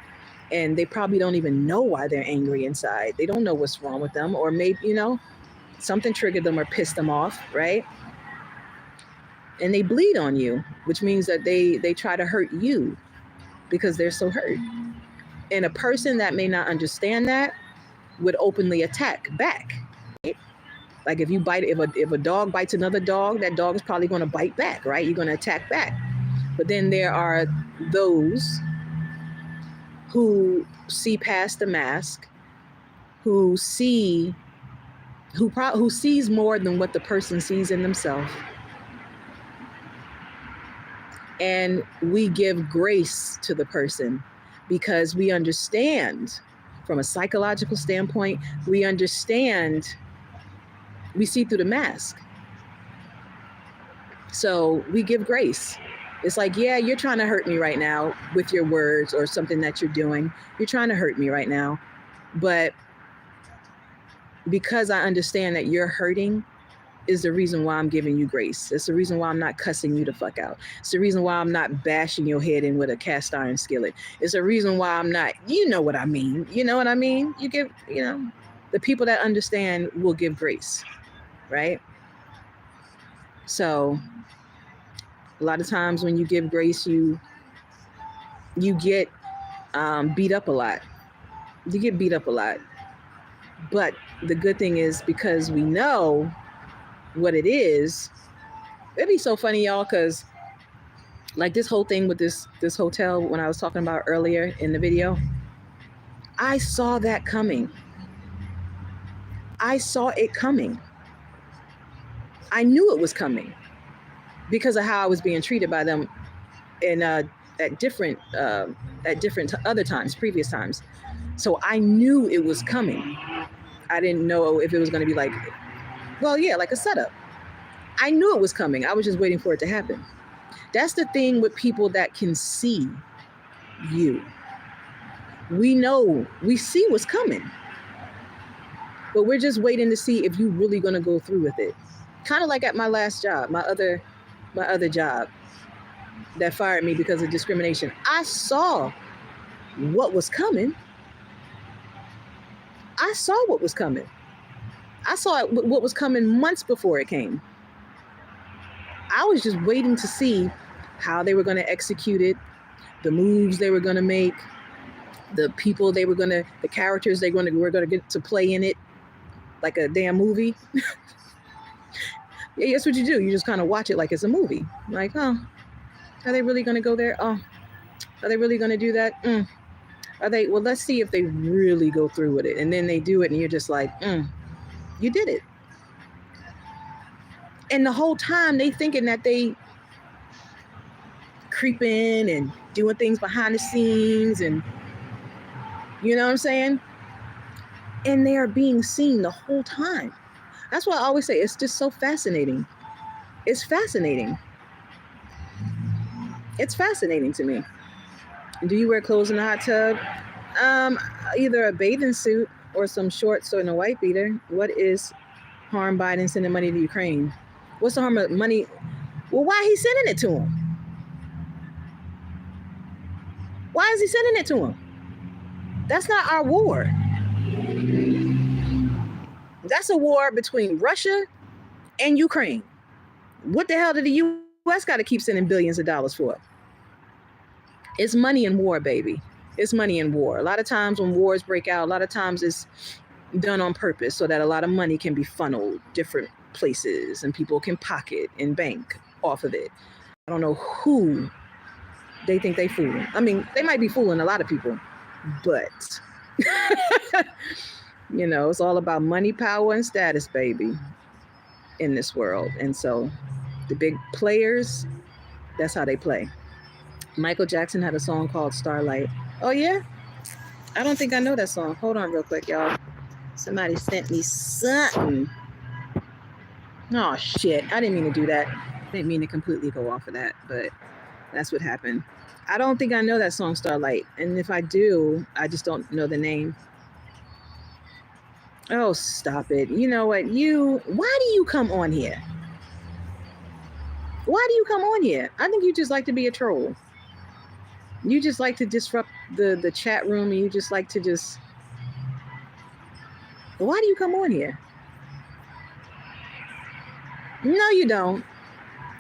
Speaker 1: and they probably don't even know why they're angry inside. They don't know what's wrong with them, or maybe, something triggered them or pissed them off, right? And they bleed on you, which means that they try to hurt you because they're so hurt. And a person that may not understand that would openly attack back. Right? Like if a dog bites another dog, that dog is probably going to bite back, right? You're going to attack back. But then there are those who see past the mask, who sees more than what the person sees in themselves. And we give grace to the person because we understand from a psychological standpoint, we see through the mask. So we give grace. It's like, yeah, you're trying to hurt me right now with your words or something that you're doing. You're trying to hurt me right now. But because I understand that you're hurting is the reason why I'm giving you grace. It's the reason why I'm not cussing you the fuck out. It's the reason why I'm not bashing your head in with a cast iron skillet. It's the reason why I'm not, you know what I mean. You know what I mean? You give, the people that understand will give grace, right? So a lot of times when you give grace, you get beat up a lot. You get beat up a lot. But the good thing is, because we know what it is, it'd be so funny, y'all, because like this whole thing with this hotel, when I was talking about earlier in the video, I saw that coming. I saw it coming. I knew it was coming because of how I was being treated by them in at different other times, previous times. So I knew it was coming. I didn't know if it was going to be like, well, yeah, like a setup. I knew it was coming. I was just waiting for it to happen. That's the thing with people that can see you. We know, we see what's coming, but we're just waiting to see if you're really going to go through with it. Kind of like at my last job, my other job that fired me because of discrimination. I saw what was coming. I saw what was coming. I saw what was coming months before it came. I was just waiting to see how they were going to execute it, the moves they were going to make, the people they were going to, the characters were going to get to play in it, like a damn movie. Yeah, that's what you do. You just kind of watch it like it's a movie. Like, oh, are they really going to go there? Oh, are they really going to do that? Are they? Well, let's see if they really go through with it. And then they do it, and you're just like, you did it. And the whole time they thinking that they creeping and doing things behind the scenes, and you know what I'm saying? And they are being seen the whole time. That's why I always say it's just so fascinating. It's fascinating. It's fascinating to me. Do you wear clothes in the hot tub? Either a bathing suit or some shorts or a white beater. What is harm Biden sending money to Ukraine? What's the harm of money? Well, why is he sending it to him? Why is he sending it to him? That's not our war. That's a war between Russia and Ukraine. What the hell did the U.S. got to keep sending billions of dollars for? It's money in war, baby. It's money in war. A lot of times when wars break out, a lot of times it's done on purpose so that a lot of money can be funneled different places and people can pocket and bank off of it. I don't know who they think they fooling. I mean, they might be fooling a lot of people, but you know, it's all about money, power, and status, baby, in this world. And so the big players, that's how they play. Michael Jackson had a song called Starlight. Oh, yeah? I don't think I know that song. Hold on real quick, y'all. Somebody sent me something. Oh, shit. I didn't mean to do that. I didn't mean to completely go off of that, but that's what happened. I don't think I know that song, Starlight. And if I do, I just don't know the name. Oh, stop it. You know what? Why do you come on here? Why do you come on here? I think you just like to be a troll. You just like to disrupt the chat room, and you just like to just... Why do you come on here? No, you don't.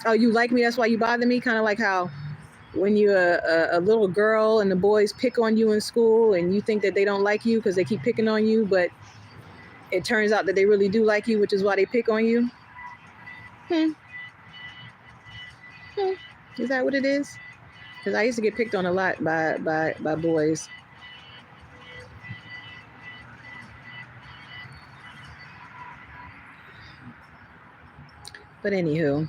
Speaker 1: Oh, you like me? That's why you bother me? Kind of like how when you're a little girl and the boys pick on you in school and you think that they don't like you because they keep picking on you, but it turns out that they really do like you, which is why they pick on you. Is that what it is? Because I used to get picked on a lot by boys. But anywho,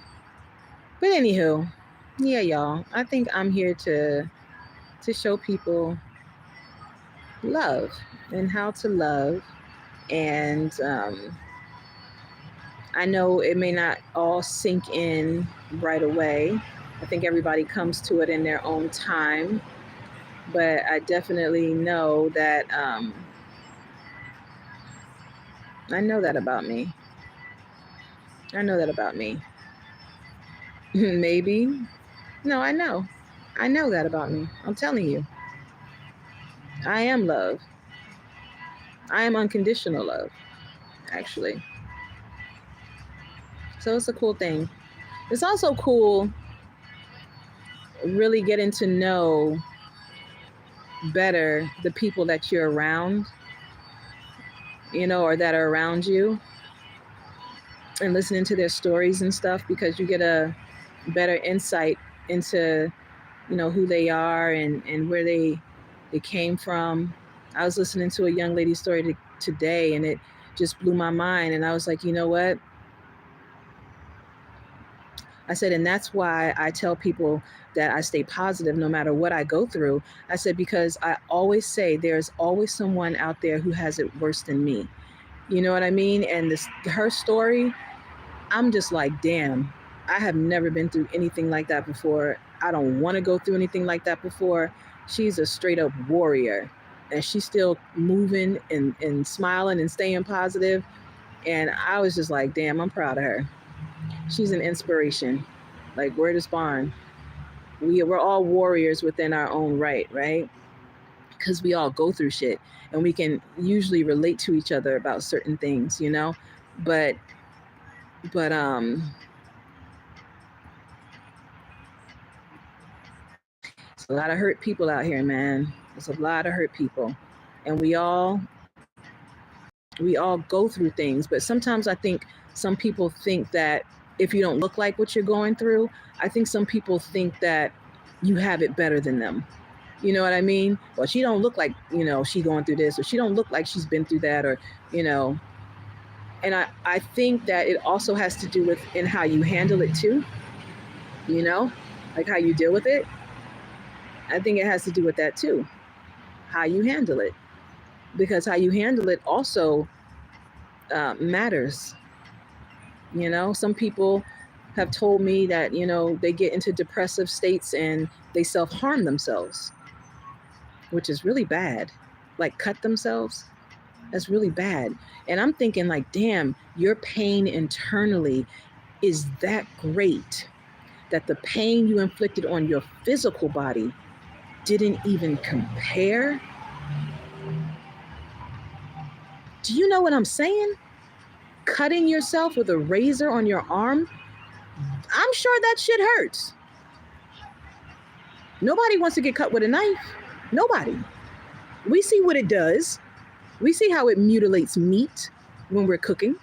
Speaker 1: yeah, y'all. I think I'm here to show people love and how to love. And I know it may not all sink in right away. I think everybody comes to it in their own time. But I definitely know that I know that about me. I know that about me. Maybe. No, I know. I know that about me. I'm telling you. I am love. I am unconditional love, actually. So it's a cool thing. It's also cool really getting to know better the people that you're around, or that are around you, and listening to their stories and stuff, because you get a better insight into, who they are and where they came from. I was listening to a young lady's story today, and it just blew my mind. And I was like, you know what? I said, and that's why I tell people that I stay positive no matter what I go through. I said, because I always say there's always someone out there who has it worse than me. You know what I mean? And her story, I'm just like, damn, I have never been through anything like that before. I don't want to go through anything like that before. She's a straight up warrior, and she's still moving and smiling and staying positive. And I was just like, damn, I'm proud of her. She's an inspiration. Like, word is bond. We're all warriors within our own right? Because we all go through shit, and we can usually relate to each other about certain things, But there's a lot of hurt people out here, man. There's a lot of hurt people, and we all go through things. But sometimes I think some people think that if you don't look like what you're going through, I think some people think that you have it better than them. You know what I mean? Well, she don't look like, she going through this, or she don't look like she's been through that, or, and I think that it also has to do with in how you handle it too, like how you deal with it. I think it has to do with that too, how you handle it, because how you handle it also matters. Some people have told me that, they get into depressive states and they self-harm themselves, which is really bad. Like cut themselves. That's really bad. And I'm thinking like, damn, your pain internally is that great that the pain you inflicted on your physical body didn't even compare. Do you know what I'm saying? Cutting yourself with a razor on your arm, I'm sure that shit hurts. Nobody wants to get cut with a knife. Nobody. We see what it does. We see how it mutilates meat when we're cooking.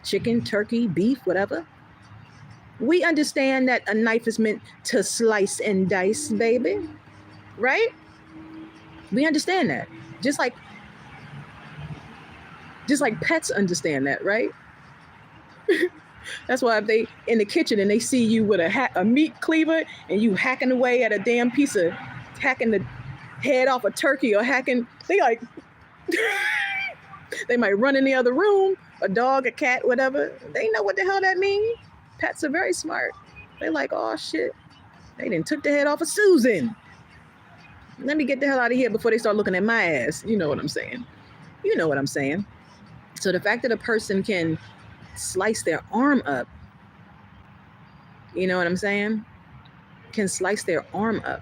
Speaker 1: Chicken, turkey, beef, whatever. We understand that a knife is meant to slice and dice, baby. Right? We understand that. Just like pets understand that, right? That's why if they in the kitchen and they see you with a meat cleaver and you hacking away at a damn piece of, hacking the head off a turkey, or they like, they might run in the other room, a dog, a cat, whatever. They know what the hell that means. Pets are very smart. They like, oh shit, they done took the head off of Susan. Let me get the hell out of here before they start looking at my ass. You know what I'm saying? You know what I'm saying? So the fact that a person can slice their arm up, you know what I'm saying? Can slice their arm up,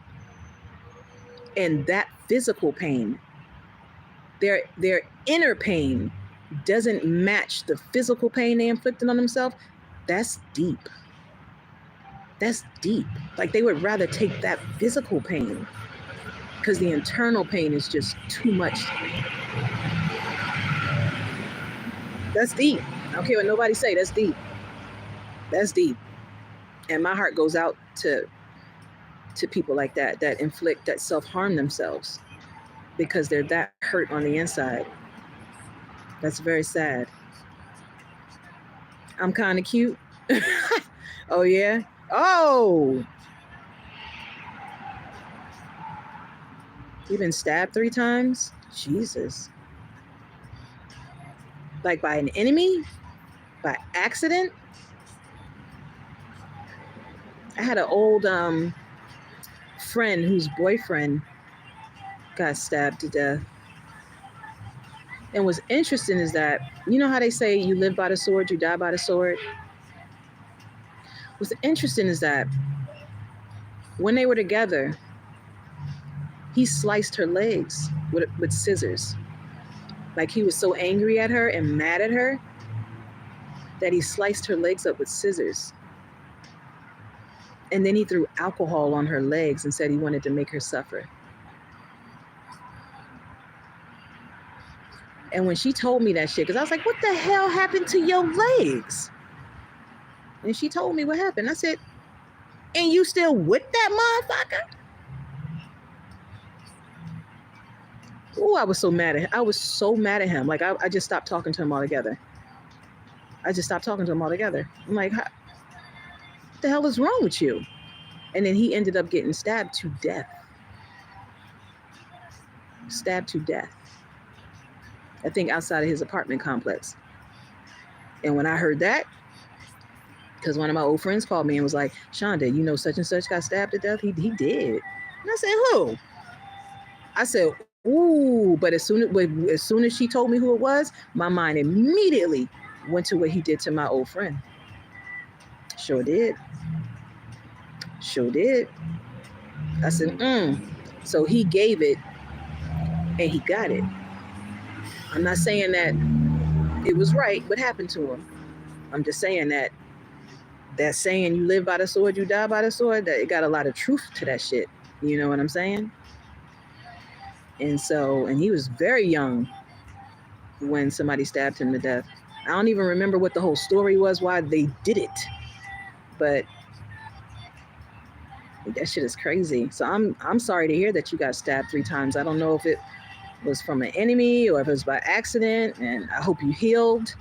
Speaker 1: and that physical pain, their inner pain doesn't match the physical pain they inflicted on themselves. That's deep. That's deep. Like they would rather take that physical pain because the internal pain is just too much. That's deep. I don't care what nobody say. That's deep. That's deep. And my heart goes out to people like that inflict, that self-harm themselves because they're that hurt on the inside. That's very sad. I'm kind of cute. Oh yeah. Oh, you've been stabbed 3 times? Jesus. Like by an enemy? By accident? I had an old friend whose boyfriend got stabbed to death. And what's interesting is that, you know how they say you live by the sword, you die by the sword? What's interesting is that when they were together, he sliced her legs with scissors. Like he was so angry at her and mad at her that he sliced her legs up with scissors. And then he threw alcohol on her legs and said he wanted to make her suffer. And when she told me that shit, because I was like, what the hell happened to your legs? And she told me what happened. I said, and you still with that motherfucker? Oh, I was so mad at him. I was so mad at him. Like, I just stopped talking to him altogether. I just stopped talking to him altogether. I'm like, what the hell is wrong with you? And then he ended up getting stabbed to death. Stabbed to death. I think outside of his apartment complex. And when I heard that, because one of my old friends called me and was like, Shanda, you know such and such got stabbed to death? He did. And I said, who? I said, ooh, but as soon as she told me who it was, my mind immediately went to what he did to my old friend. Sure did. Sure did. I said, So he gave it and he got it. I'm not saying that it was right what happened to him. I'm just saying that saying you live by the sword, you die by the sword, that it got a lot of truth to that shit. You know what I'm saying? And he was very young when somebody stabbed him to death. I don't even remember what the whole story was, why they did it. But that shit is crazy. So I'm sorry to hear that you got stabbed 3 times. I don't know if it was from an enemy or if it was by accident. And I hope you healed.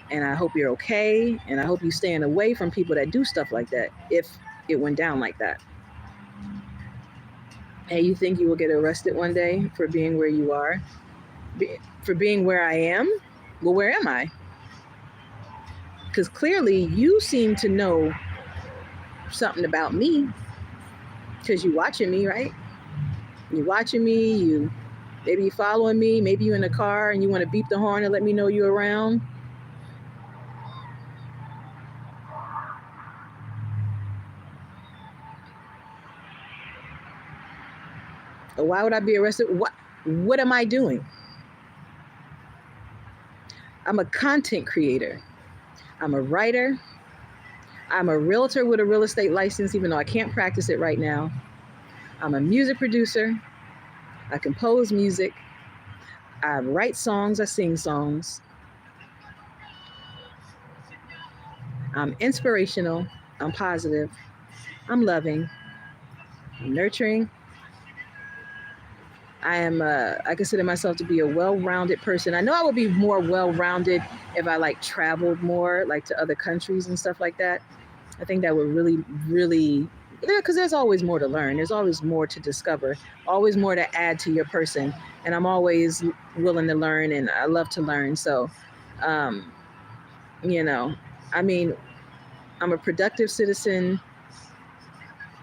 Speaker 1: And I hope you're okay. And I hope you staying away from people that do stuff like that if it went down like that. Hey, you think you will get arrested one day for being where you are? For being where I am? Well, where am I? Because clearly you seem to know something about me because you're watching me, right? You're watching me, maybe you're following me, maybe you're in the car and you want to beep the horn and let me know you're around. Why would I be arrested? What am I doing? I'm a content creator. I'm a writer. I'm a realtor with a real estate license, even though I can't practice it right now. I'm a music producer. I compose music. I write songs. I sing songs. I'm inspirational. I'm positive. I'm loving. I'm nurturing. I consider myself to be a well-rounded person. I know I would be more well-rounded if I traveled more, to other countries and stuff like that. I think that would really, really, because there's always more to learn. There's always more to discover, always more to add to your person. And I'm always willing to learn and I love to learn. So, I'm a productive citizen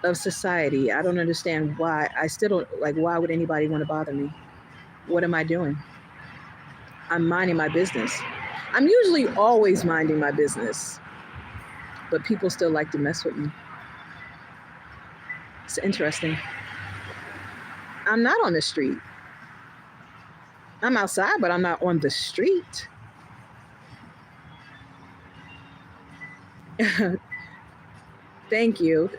Speaker 1: of society. I don't understand why. I still don't why would anybody want to bother me? What am I doing? I'm minding my business. I'm usually always minding my business, but people still like to mess with me. It's interesting. I'm not on the street. I'm outside, but I'm not on the street. Thank you.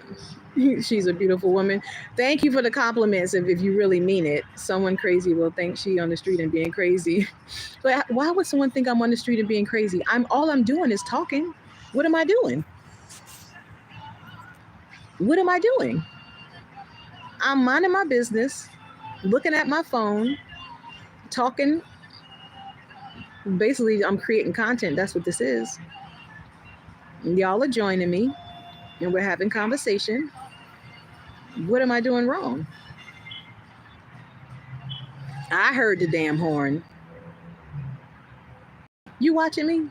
Speaker 1: She's a beautiful woman. Thank you for the compliments. If you really mean it, someone crazy will think she on the street and being crazy. But why would someone think I'm on the street and being crazy? All I'm doing is talking. What am I doing? What am I doing? I'm minding my business, looking at my phone, talking. Basically, I'm creating content. That's what this is. Y'all are joining me and we're having conversation. What am I doing wrong? I heard the damn horn. You watching me?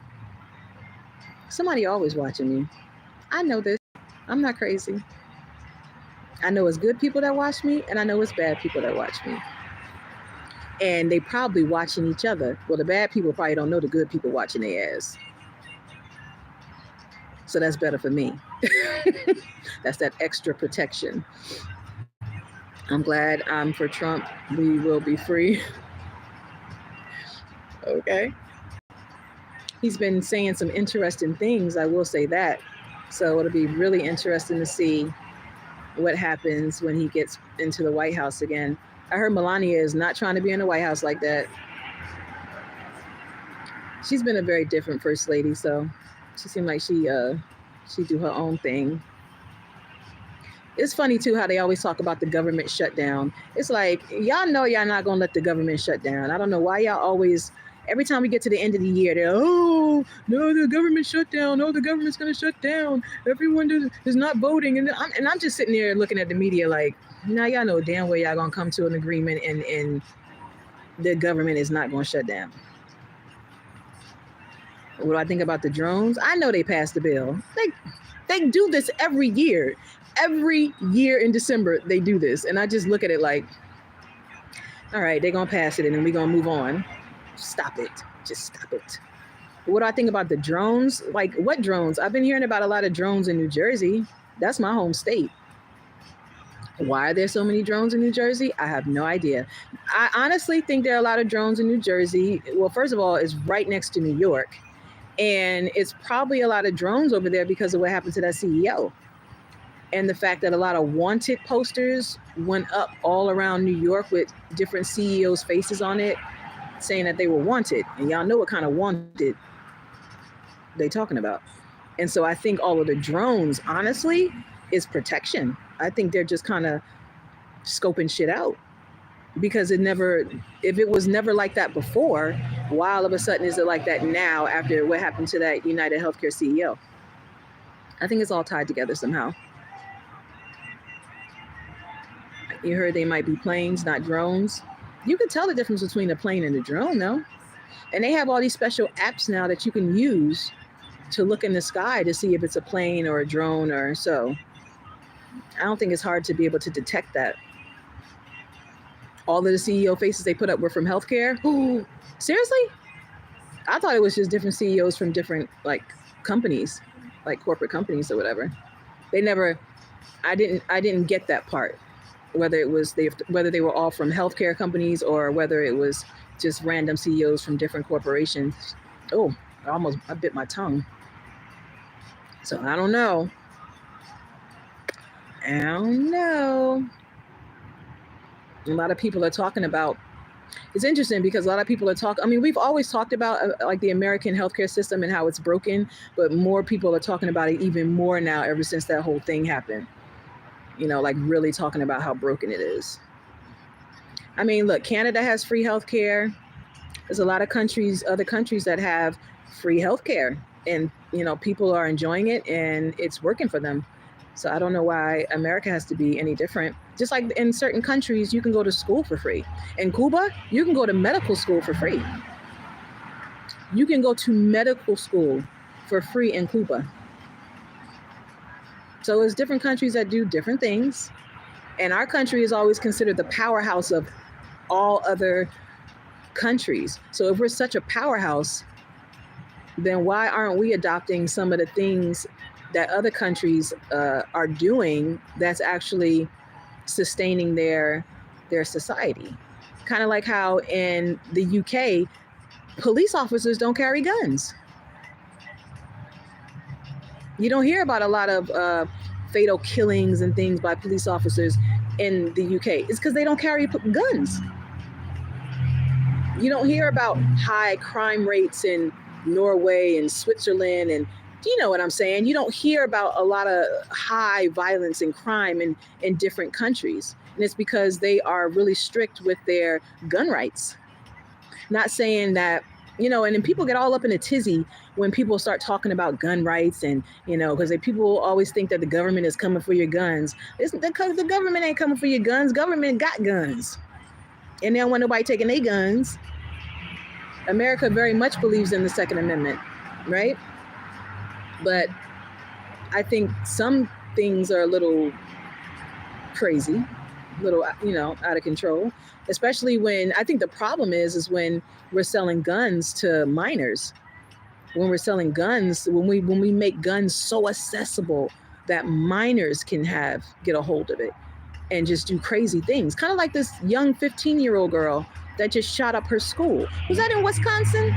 Speaker 1: Somebody always watching me. I know this. I'm not crazy. I know it's good people that watch me, and I know it's bad people that watch me. And they probably watching each other. Well, the bad people probably don't know the good people watching their ass. So that's better for me. That's that extra protection. I'm glad I'm for Trump. We will be free. Okay. He's been saying some interesting things, I will say that. So it'll be really interesting to see what happens when he gets into the White House again. I heard Melania is not trying to be in the White House like that. she's been a very different first lady, so she seemed like she do her own thing. It's funny too how they always talk about the government shutdown. It's like, y'all know y'all not gonna let the government shut down. I don't know why y'all always, every time we get to the end of the year, they're, oh no, the government shut down. No, the government's gonna shut down. Everyone is not voting, and I'm just sitting there looking at the media like, now y'all know damn well y'all gonna come to an agreement, and the government is not gonna shut down. What do I think about the drones? I know they passed the bill. They do this every year. Every year in December, they do this. And I just look at it like, all right, they're going to pass it and then we're going to move on. Stop it. Just stop it. What do I think about the drones? Like, what drones? I've been hearing about a lot of drones in New Jersey. That's my home state. Why are there so many drones in New Jersey? I have no idea. I honestly think there are a lot of drones in New Jersey. Well, first of all, it's right next to New York. And it's probably a lot of drones over there because of what happened to that CEO. And the fact that a lot of wanted posters went up all around New York with different CEOs' faces on it, saying that they were wanted. And y'all know what kind of wanted they talking about. And so I think all of the drones, honestly, is protection. I think they're just kind of scoping shit out. Because if it was never like that before, why all of a sudden is it like that now after what happened to that United Healthcare CEO? I think it's all tied together somehow. You heard they might be planes, not drones. You can tell the difference between a plane and a drone, though. And they have all these special apps now that you can use to look in the sky to see if it's a plane or a drone or so. I don't think it's hard to be able to detect that. All of the CEO faces they put up were from healthcare. Ooh, seriously? I thought it was just different CEOs from different like companies, like corporate companies or whatever. I didn't get that part. Whether they were all from healthcare companies or whether it was just random CEOs from different corporations. Oh, I bit my tongue. So I don't know. A lot of people are talking about, it's interesting because a lot of people are talking, I mean, we've always talked about like the American healthcare system and how it's broken, but more people are talking about it even more now ever since that whole thing happened. You know, like really talking about how broken it is. I mean, look, Canada has free healthcare. There's a lot of other countries that have free healthcare, and, you know, people are enjoying it and it's working for them. So I don't know why America has to be any different. Just like in certain countries, you can go to school for free. In Cuba, you can go to medical school for free. You can go to medical school for free in Cuba. So it's different countries that do different things. And our country is always considered the powerhouse of all other countries. So if we're such a powerhouse, then why aren't we adopting some of the things that other countries are doing that's actually sustaining their society? Kind of like how in the UK, police officers don't carry guns. You don't hear about a lot of fatal killings and things by police officers in the UK. It's because they don't carry guns. You don't hear about high crime rates in Norway and Switzerland, and you know what I'm saying? You don't hear about a lot of high violence and crime in different countries. And it's because they are really strict with their gun rights. Not saying that, you know, and then people get all up in a tizzy when people start talking about gun rights and, you know, because people always think that the government is coming for your guns. The government ain't coming for your guns. Government got guns. And they don't want nobody taking their guns. America very much believes in the Second Amendment, right? But I think some things are a little crazy, a little, you know, out of control, especially when I think the problem is when we're selling guns to minors. When we're selling guns, when we make guns so accessible that minors can get a hold of it and just do crazy things. Kind of like this young 15-year-old girl that just shot up her school. Was that in Wisconsin?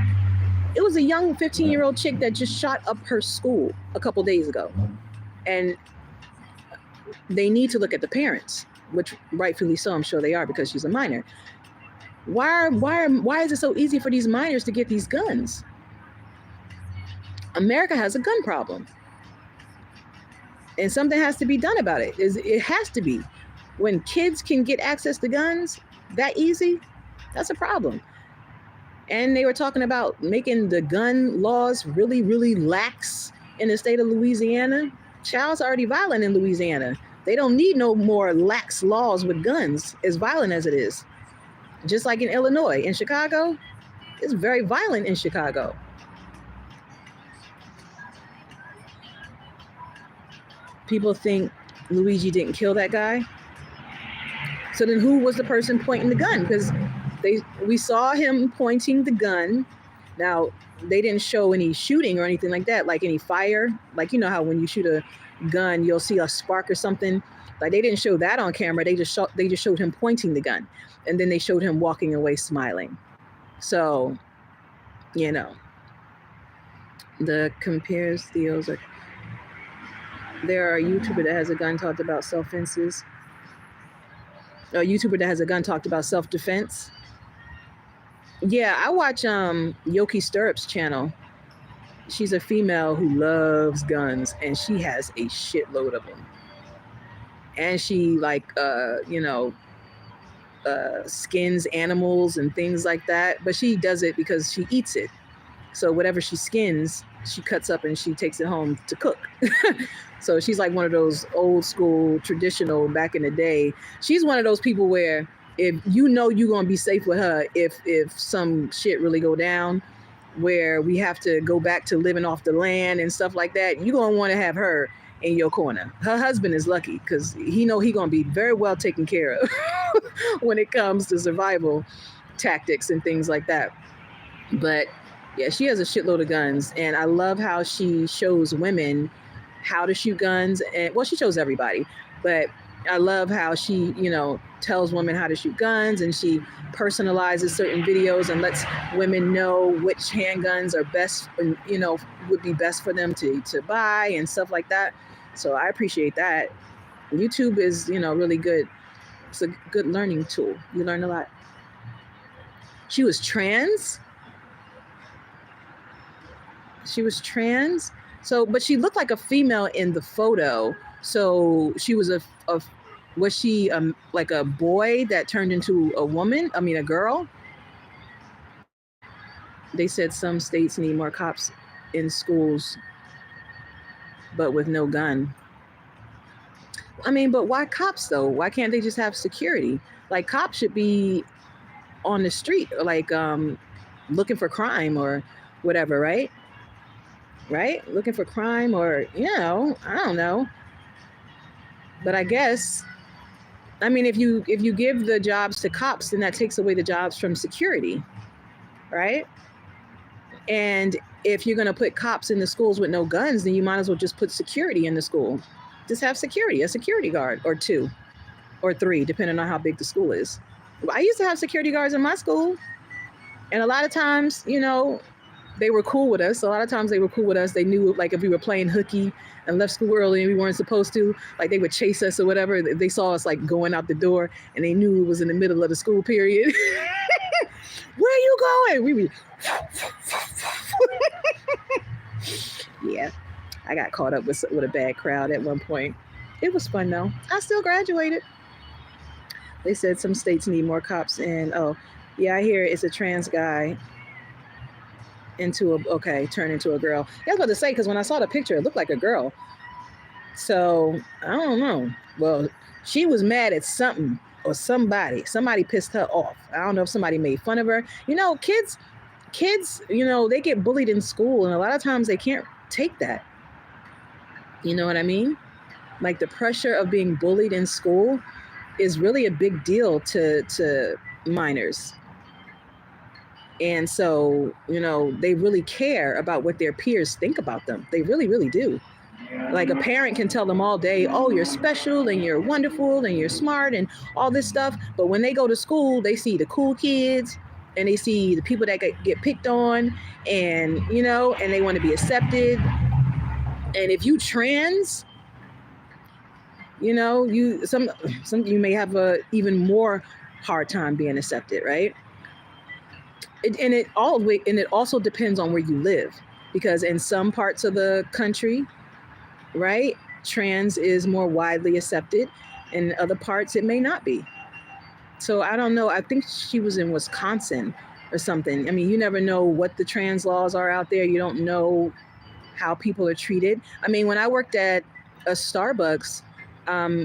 Speaker 1: It was a young 15-year-old chick that just shot up her school a couple days ago. And they need to look at the parents, which rightfully so, I'm sure they are, because she's a minor. Why is it so easy for these minors to get these guns? America has a gun problem. And something has to be done about it. It has to be. When kids can get access to guns that easy, that's a problem. And they were talking about making the gun laws really, really lax in the state of Louisiana. Child's already violent in Louisiana. They don't need no more lax laws with guns, as violent as it is. Just like in Illinois. In Chicago, it's very violent in Chicago. People think Luigi didn't kill that guy. So then who was the person pointing the gun? Because we saw him pointing the gun. Now, they didn't show any shooting or anything like that, like any fire. Like, you know how when you shoot a gun, you'll see a spark or something. Like, they didn't show that on camera. They just showed him pointing the gun. And then they showed him walking away smiling. So, you know, the compares Theos are... There are a YouTuber that has a gun talked about self-defenses. A YouTuber that has a gun talked about self-defense. Yeah, I watch Yoki Stirrup's channel. She's a female who loves guns, and she has a shitload of them. And she skins animals and things like that. But she does it because she eats it. So whatever she skins, she cuts up and she takes it home to cook. So she's like one of those old school, traditional, back in the day. She's one of those people where if you know you're going to be safe with her, if some shit really go down, where we have to go back to living off the land and stuff like that, you're going to want to have her in your corner. Her husband is lucky because he know he going to be very well taken care of when it comes to survival tactics and things like that. But yeah, she has a shitload of guns, and I love how she shows women how to shoot guns. And well, she shows everybody, but I love how she, tells women how to shoot guns, and she personalizes certain videos and lets women know which handguns are best, would be best for them to buy and stuff like that. So I appreciate that. YouTube is, really good. It's a good learning tool. You learn a lot. She was trans. So, but she looked like a female in the photo. So she was was she like a boy that turned into a woman? I mean, a girl? They said some states need more cops in schools, but with no gun. I mean, but why cops though? Why can't they just have security? Like, cops should be on the street, like looking for crime or whatever, right? Right? Looking for crime or, I don't know. But I guess, I mean, if you give the jobs to cops, then that takes away the jobs from security, right? And if you're going to put cops in the schools with no guns, then you might as well just put security in the school. Just have security, a security guard or 2 or 3, depending on how big the school is. I used to have security guards in my school. And a lot of times, they were cool with us. A lot of times they were cool with us. They knew, like, if we were playing hooky and left school early and we weren't supposed to, like, they would chase us or whatever. They saw us, like, going out the door, and they knew it was in the middle of the school period. Where are you going? We be... Yeah, I got caught up with a bad crowd at one point. It was fun, though. I still graduated. They said some states need more cops. And, oh, yeah, I hear it's a trans guy turn into a girl. I was about to say, because when I saw the picture, it looked like a girl. So I don't know. Well, she was mad at something or somebody. Somebody pissed her off. I don't know if somebody made fun of her. Kids, they get bullied in school, and a lot of times they can't take that. You know what I mean? Like, the pressure of being bullied in school is really a big deal to minors. And so, they really care about what their peers think about them. They really, really do. Like, a parent can tell them all day, oh, you're special and you're wonderful and you're smart and all this stuff. But when they go to school, they see the cool kids and they see the people that get picked on and, and they want to be accepted. And if you trans, you may have a even more hard time being accepted, right? And it also depends on where you live. because in some parts of the country, right, trans is more widely accepted. In other parts, it may not be. So I don't know. I think she was in Wisconsin or something. I mean, you never know what the trans laws are out there. You don't know how people are treated. I mean, when I worked at a Starbucks,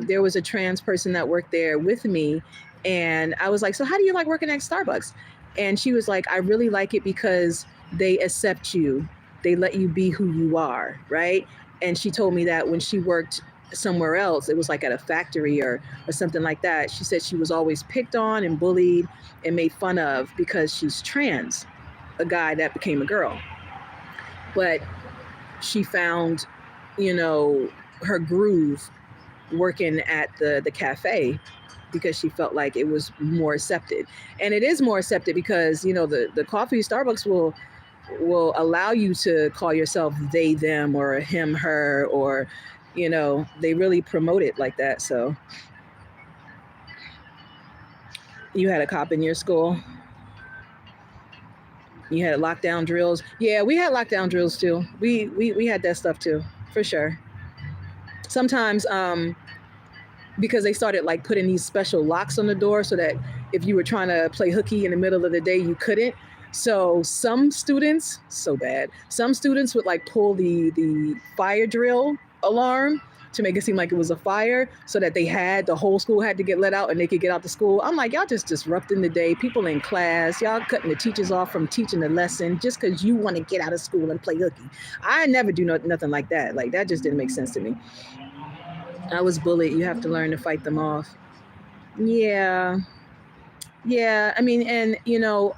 Speaker 1: there was a trans person that worked there with me. And I was like, so how do you like working at Starbucks? And she was like, I really like it because they accept you. They let you be who you are, right? And she told me that when she worked somewhere else, it was like at a factory or something like that. She said she was always picked on and bullied and made fun of because she's trans, a guy that became a girl. But she found, you know, her groove working at the cafe because she felt like it was more accepted. And it is more accepted because, you know, the coffee Starbucks will allow you to call yourself they, them, or him, her, or, you know, they really promote it like that. So you had a cop in your school? You had lockdown drills? Yeah, we had lockdown drills too. We had that stuff too, for sure. Sometimes because they started like putting these special locks on the door so that if you were trying to play hooky in the middle of the day, you couldn't. So some students, so bad, some students would like pull the fire drill alarm to make it seem like it was a fire so that the whole school had to get let out and they could get out to school. I'm like, y'all just disrupting the day. People in class, y'all cutting the teachers off from teaching the lesson just because you want to get out of school and play hooky. I never do nothing like that. Like that just didn't make sense to me. I was bullied. You have to learn to fight them off. Yeah. Yeah. I mean, and, you know,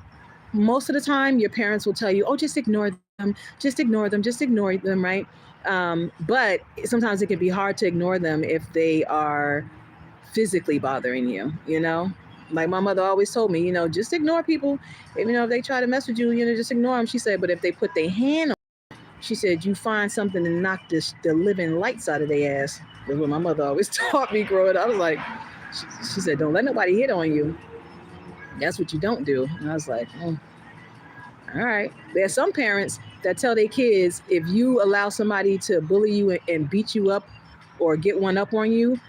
Speaker 1: most of the time your parents will tell you, oh, just ignore them, just ignore them, just ignore them, right? But sometimes it can be hard to ignore them if they are physically bothering you, you know? Like my mother always told me, you know, just ignore people. If, you know, if they try to mess with you, you know, just ignore them. She said, but if they put their hand on, she said, you find something to knock the living lights out of their ass. That's what my mother always taught me growing up. I was like, she said, don't let nobody hit on you. That's what you don't do. And I was like, all right. There are some parents that tell their kids, if you allow somebody to bully you and beat you up or get one up on you,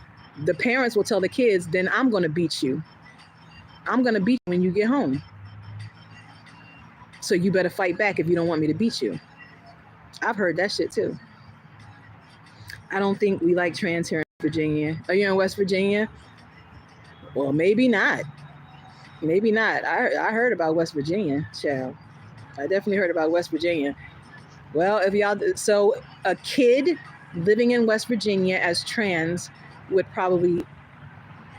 Speaker 1: the parents will tell the kids, then I'm going to beat you. I'm going to beat you when you get home. So you better fight back if you don't want me to beat you. I've heard that shit too. I don't think we like trans here in Virginia. Are you in West Virginia? Well, maybe not. Maybe not. I heard about West Virginia, child. I definitely heard about West Virginia. Well, if y'all, so a kid living in West Virginia as trans would probably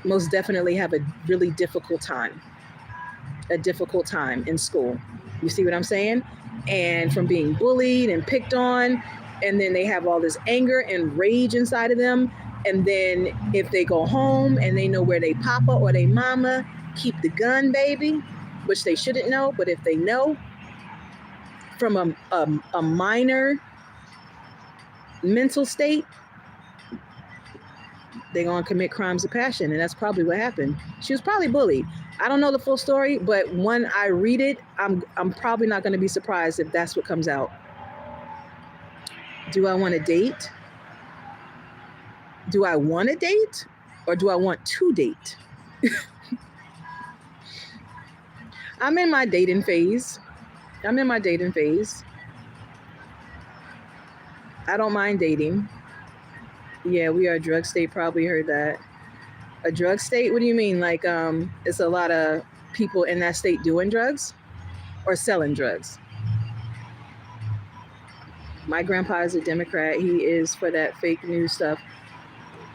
Speaker 1: most definitely have a really difficult time in school. You see what I'm saying? And from being bullied and picked on, and then they have all this anger and rage inside of them. And then if they go home and they know where they papa or they mama keep the gun, baby, which they shouldn't know, but if they know from a minor mental state, they're going to commit crimes of passion. And that's probably what happened. She was probably bullied. I don't know the full story, but when I read it, I'm probably not going to be surprised if that's what comes out. Do I want to date? Do I want to date? Or do I want to date? I'm in my dating phase. I don't mind dating. Yeah, we are a drug state. Probably heard that. A drug state? What do you mean? Like, it's a lot of people in that state doing drugs or selling drugs? My grandpa is a Democrat. He is for that fake news stuff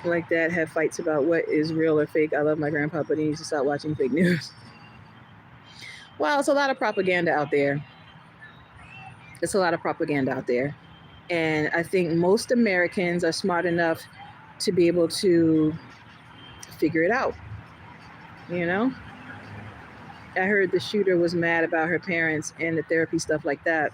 Speaker 1: like that. Have fights about what is real or fake. I love my grandpa, but he needs to stop watching fake news. Well, it's a lot of propaganda out there. And I think most Americans are smart enough to be able to figure it out. You know? I heard the shooter was mad about her parents and the therapy stuff like that.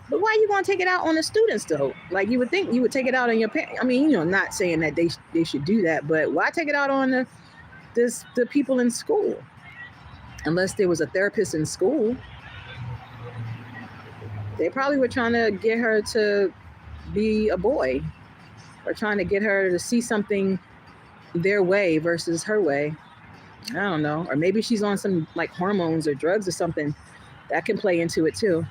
Speaker 1: But why are you going to take it out on the students, though? Like, you would think you would take it out on your parents. I mean, you know, not saying that they should do that, but why take it out on the people in school? Unless there was a therapist in school. They probably were trying to get her to be a boy, or trying to get her to see something their way versus her way. I don't know. Or maybe she's on some like hormones or drugs or something. That can play into it too.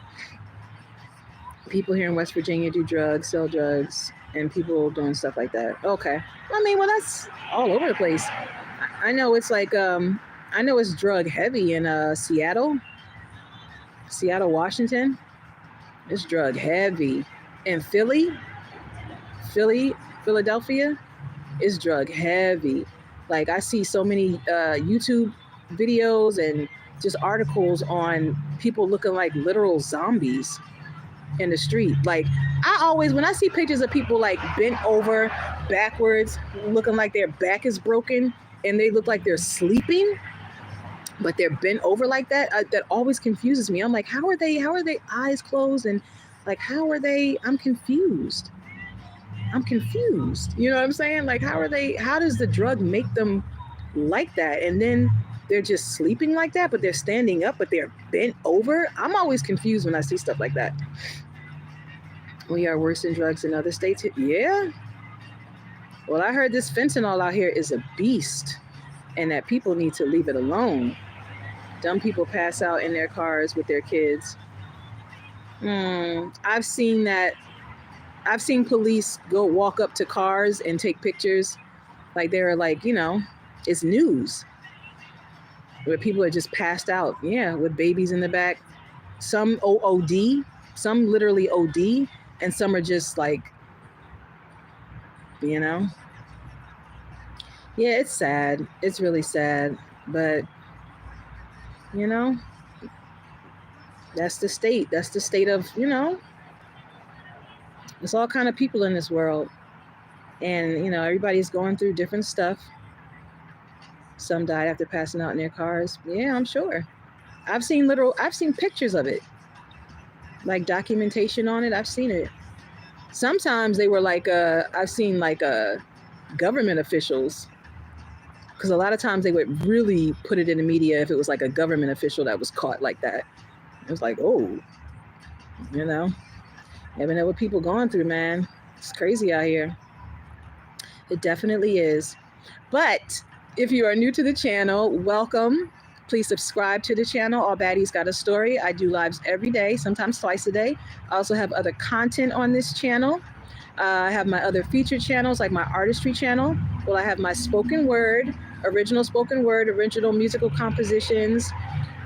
Speaker 1: People here in West Virginia do drugs, sell drugs, and people doing stuff like that. Okay. I mean, well, that's all over the place. I know it's like, I know it's drug heavy in Seattle, Washington. It's drug heavy. In Philadelphia, is drug heavy. Like I see so many YouTube videos and just articles on people looking like literal zombies in the street. Like I always, when I see pictures of people like bent over backwards, looking like their back is broken and they look like they're sleeping, but they're bent over like that, that always confuses me. I'm like, how are they eyes closed? And like, how are they? I'm confused. You know what I'm saying? Like, how does the drug make them like that? And then they're just sleeping like that, but they're standing up, but they're bent over. I'm always confused when I see stuff like that. We are worse in drugs in other states. Yeah. Well, I heard this fentanyl out here is a beast and that people need to leave it alone. Dumb people pass out in their cars with their kids. I've seen that. I've seen police go walk up to cars and take pictures. Like they're like, you know, it's news. Where people are just passed out. Yeah, with babies in the back. Some OD, some literally OD, and some are just like, you know. Yeah, it's sad. It's really sad. But, you know, that's the state. That's the state of, you know, there's all kind of people in this world. And, you know, everybody's going through different stuff. Some died after passing out in their cars. Yeah, I'm sure. I've seen pictures of it. Like documentation on it. I've seen it. Sometimes they were like, I've seen like government officials. Because a lot of times they would really put it in the media if it was like a government official that was caught like that. It was like, oh, you know. Never know what people going through, man. It's crazy out here. It definitely is. But if you are new to the channel, welcome. Please subscribe to the channel. All Baddies Got a Story. I do lives every day, sometimes twice a day. I also have other content on this channel. I have my other featured channels, like my artistry channel. Well, I have my spoken word, original musical compositions.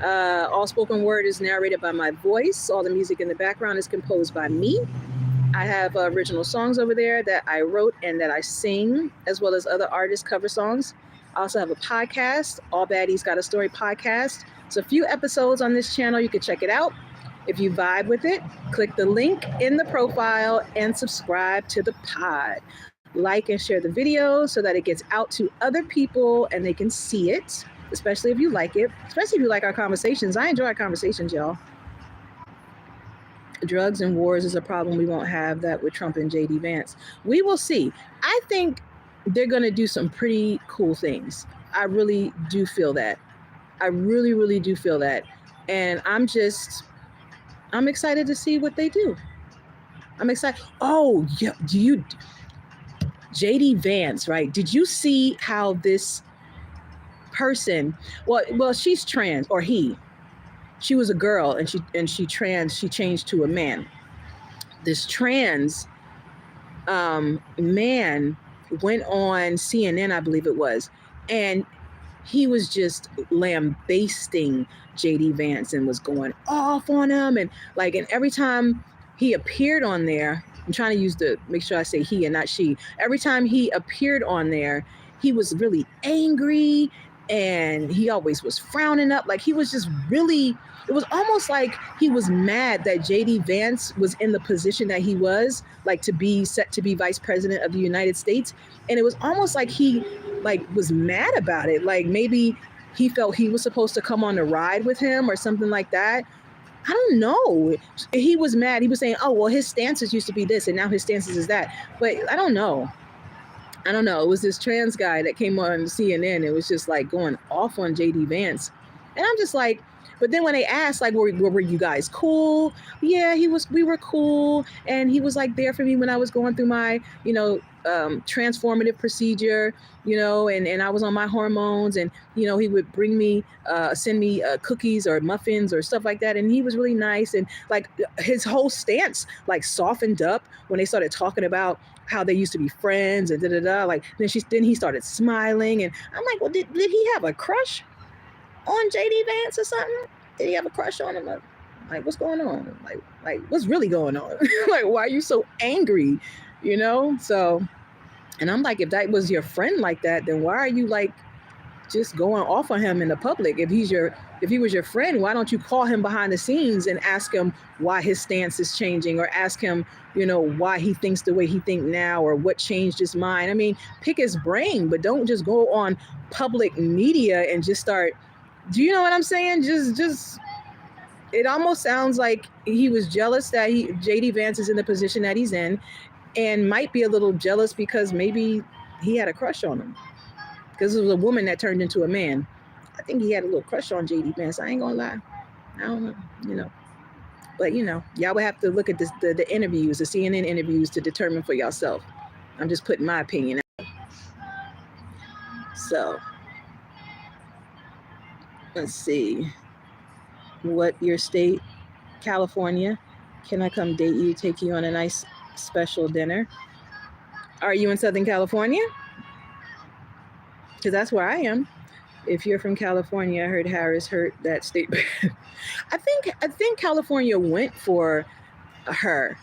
Speaker 1: All spoken word is narrated by my voice. All the music in the background is composed by me. I have original songs over there that I wrote and that I sing, as well as other artists' cover songs. I also have a podcast, All Baddies Got a Story podcast. It's a few episodes on this channel. You can check it out. If you vibe with it, click the link in the profile and subscribe to the pod. Like and share the video so that it gets out to other people and they can see it, especially if you like it, especially if you like our conversations. I enjoy our conversations, y'all. Drugs and wars is a problem we won't have that with Trump and JD Vance. We will see. I think they're going to do some pretty cool things. I really do feel that. I really, really do feel that. And I'm excited to see what they do. I'm excited. Oh, yeah. JD Vance, right? Did you see how this person, well, she's trans, or she was a girl and she changed to a man. This trans man went on CNN, I believe it was, and he was just lambasting JD Vance and was going off on him, and every time he appeared on there, I'm trying to make sure I say he and not she. Every time he appeared on there, he was really angry and he always was frowning up. Like he was just really, it was almost like he was mad that JD Vance was in the position that he was, like to be set to be vice president of the United States. And it was almost like he was mad about it. Like maybe he felt he was supposed to come on the ride with him or something like that. I don't know. He was mad. He was saying, oh, well, his stances used to be this and now his stances is that. But I don't know. It was this trans guy that came on CNN. It was just like going off on JD Vance. And I'm just like, But then when they asked, like, were you guys cool? Yeah, we were cool. And he was like there for me when I was going through my, transformative procedure, and I was on my hormones, and, he would send me cookies or muffins or stuff like that. And he was really nice. And like his whole stance, like softened up when they started talking about how they used to be friends and like, then he started smiling. And I'm like, well, did he have a crush on JD Vance or something? Did he have a crush on him? Like what's going on? Like what's really going on? Like, why are you so angry? So, and I'm like, if that was your friend like that, then why are you like just going off on him in the public? If he was your friend, why don't you call him behind the scenes and ask him why his stance is changing, or ask him, why he thinks the way he thinks now, or what changed his mind? I mean, pick his brain, but don't just go on public media and just start. Do you know what I'm saying? Just it almost sounds like he was jealous that JD Vance is in the position that he's in, and might be a little jealous because maybe he had a crush on him, because it was a woman that turned into a man. I think he had a little crush on JD Vance. I ain't gonna lie. I don't know, but y'all would have to look at the interviews, the CNN interviews, to determine for yourself. I'm just putting my opinion out. So let's see. What your state? California. Can I come date you, take you on a nice special dinner? Are you in Southern California? Because that's where I am. If you're from California, I heard Harris hurt that state. I think California went for her,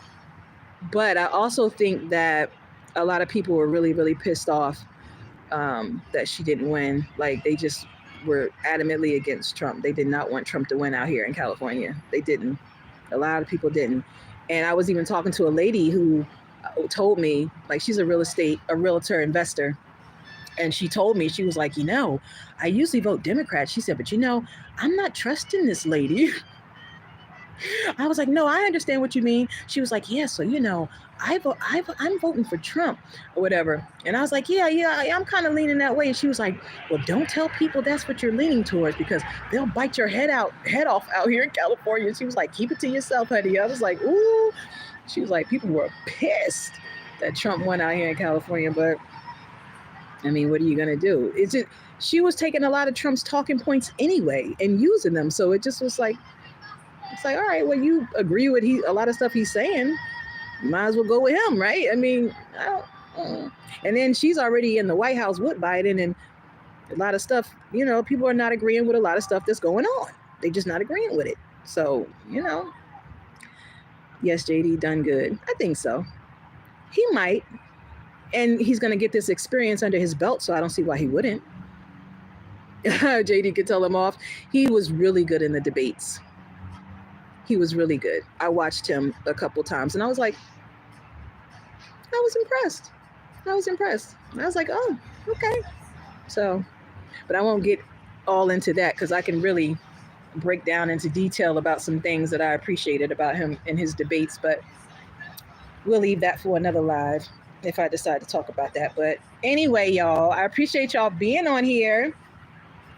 Speaker 1: but I also think that a lot of people were really, really pissed off that she didn't win. Like, they just were adamantly against Trump. They did not want Trump to win out here in California. They didn't. A lot of people didn't. And I was even talking to a lady who told me, like, she's a realtor investor. And she told me, she was like, I usually vote Democrat. She said, but I'm not trusting this lady. I was like, no, I understand what you mean. She was like, yeah, so I'm voting for Trump or whatever. And I was like, yeah, I'm kind of leaning that way. And she was like, well, don't tell people that's what you're leaning towards, because they'll bite your head off out here in California. She was like, keep it to yourself, honey. I was like, ooh. She was like, people were pissed that Trump won out here in California. But I mean, what are you going to do? She was taking a lot of Trump's talking points anyway and using them. So it just was like, it's like, all right, well, you agree with a lot of stuff he's saying, might as well go with him, right? I mean, and then she's already in the White House with Biden, and a lot of stuff, people are not agreeing with a lot of stuff that's going on. They're just not agreeing with it. So, yes, JD done good. I think so. He might. And he's going to get this experience under his belt, so I don't see why he wouldn't. JD could tell him off. He was really good in the debates. He was really good. I watched him a couple times, and I was like, I was impressed. I was like, oh, okay. So, but I won't get all into that, because I can really break down into detail about some things that I appreciated about him in his debates, but we'll leave that for another live if I decide to talk about that. But anyway, y'all, I appreciate y'all being on here.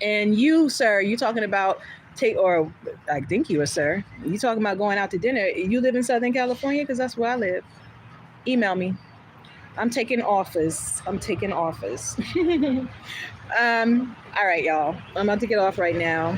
Speaker 1: And you, sir, you talking about I think you were, sir. You talking about going out to dinner. You live in Southern California? Because that's where I live. Email me. I'm taking offers. All right, y'all. I'm about to get off right now.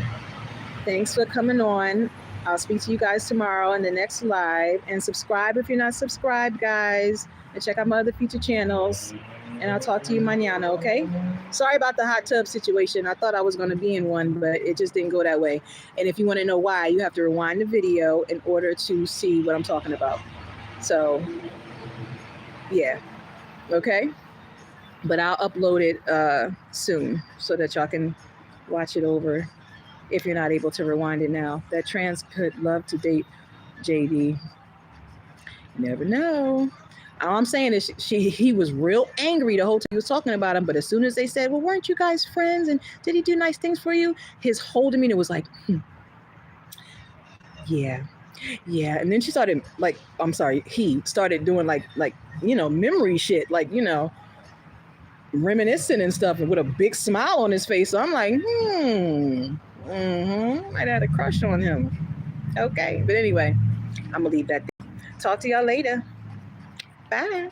Speaker 1: Thanks for coming on. I'll speak to you guys tomorrow in the next live. And subscribe if you're not subscribed, guys. And check out my other feature channels. And I'll talk to you mañana, okay? Sorry about the hot tub situation. I thought I was going to be in one, but it just didn't go that way. And if you want to know why, you have to rewind the video in order to see what I'm talking about. So, yeah. Okay? But I'll upload it soon so that y'all can watch it over if you're not able to rewind it now. That trans could love to date JD. You never know. All I'm saying is he was real angry the whole time he was talking about him. But as soon as they said, well, weren't you guys friends? And did he do nice things for you? His whole demeanor was like, yeah. And then he started doing like, memory shit, like, reminiscing and stuff, and with a big smile on his face. So I'm like, might had a crush on him. Okay, but anyway, I'm gonna leave that there. Talk to y'all later. Bye.